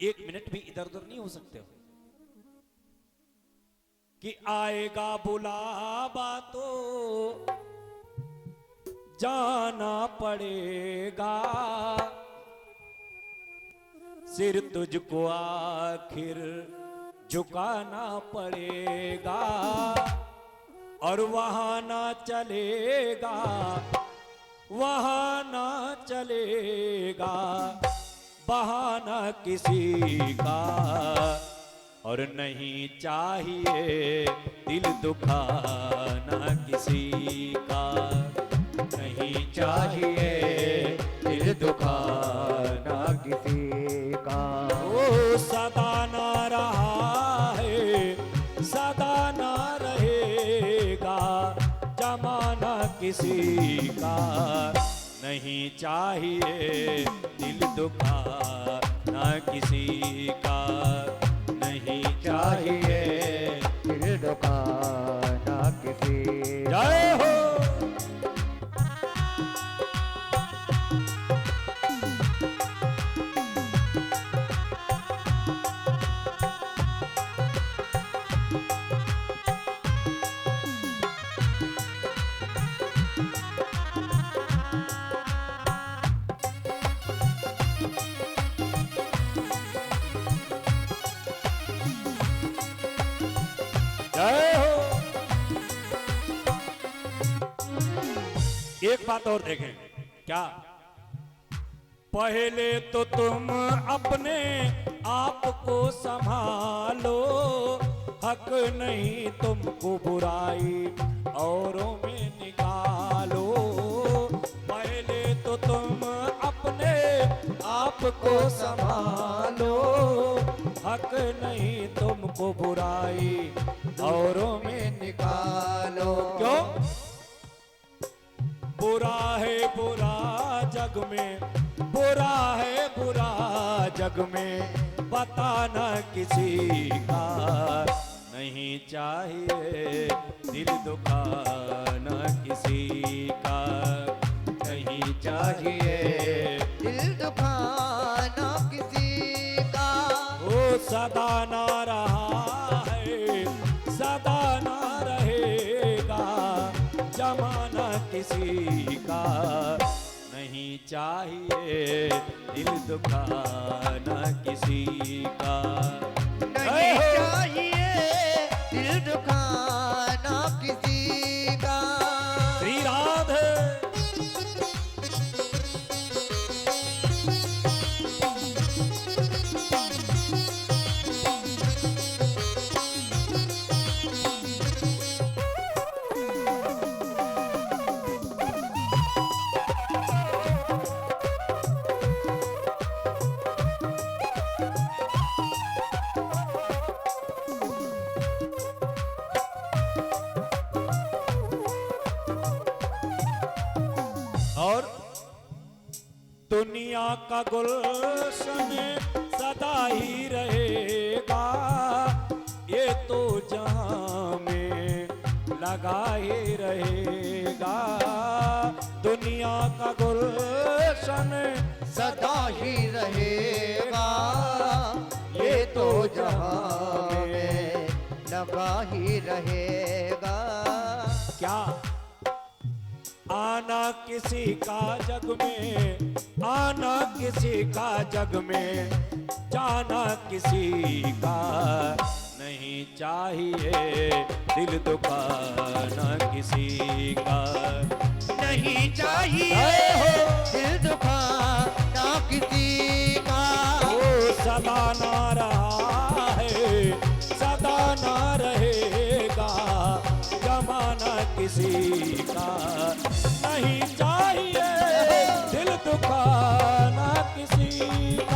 एक मिनट भी इधर उधर नहीं हो सकते हो कि आएगा बुलावा तो जाना पड़ेगा, सिर तुझको आखिर झुकाना पड़ेगा, और वहां ना चलेगा, वहां ना चलेगा बहाना किसी का, और नहीं चाहिए दिल दुखाना किसी का, नहीं चाहिए दिल दुखाना किसी का। ओ सदा ना रहा है, सदा ना रहेगा जमाना किसी का, नहीं चाहिए दिल दुखाना किसी का, नहीं चाहिए। दिल दुखाना किसी का। जय हो। जय हो। एक बात और देखें, क्या पहले तो तुम अपने आप को संभालो, हक नहीं तुमको बुराई औरों में निकालो। पहले तो तुम अपने आप को संभालो, हक नहीं तुमको बुराई औरों में निकालो। क्यों? बुरा है बुरा जग में, बुरा है बुरा जग में, बताना किसी का, नहीं चाहिए दिल दुखाना किसी का, नहीं चाहिए दिल दुखाना किसी का। ओ सदा ना रहा है, सदा ना रहेगा जमाना किसी का, नहीं चाहिए दिल दुखाना किसी का, नहीं चाहिए दिल दुखाना किसी का। श्री राधे। और दुनिया का गुलशन सदा ही रहेगा, ये तो जहां में लगा ही रहेगा। दुनिया का गुलशन सदा ही रहेगा, ये तो जहां में लगा ही रहेगा। क्या आना किसी का जग में, आना किसी का जग में, जाना किसी का, नहीं चाहिए दिल दुखाना किसी का, नहीं चाहिए दिल दुखाना किसी का। ओ सदा ना रहा है, सदा ना रहेगा जमाना किसी का, नहीं चाहिए दिल दुखाना किसी का।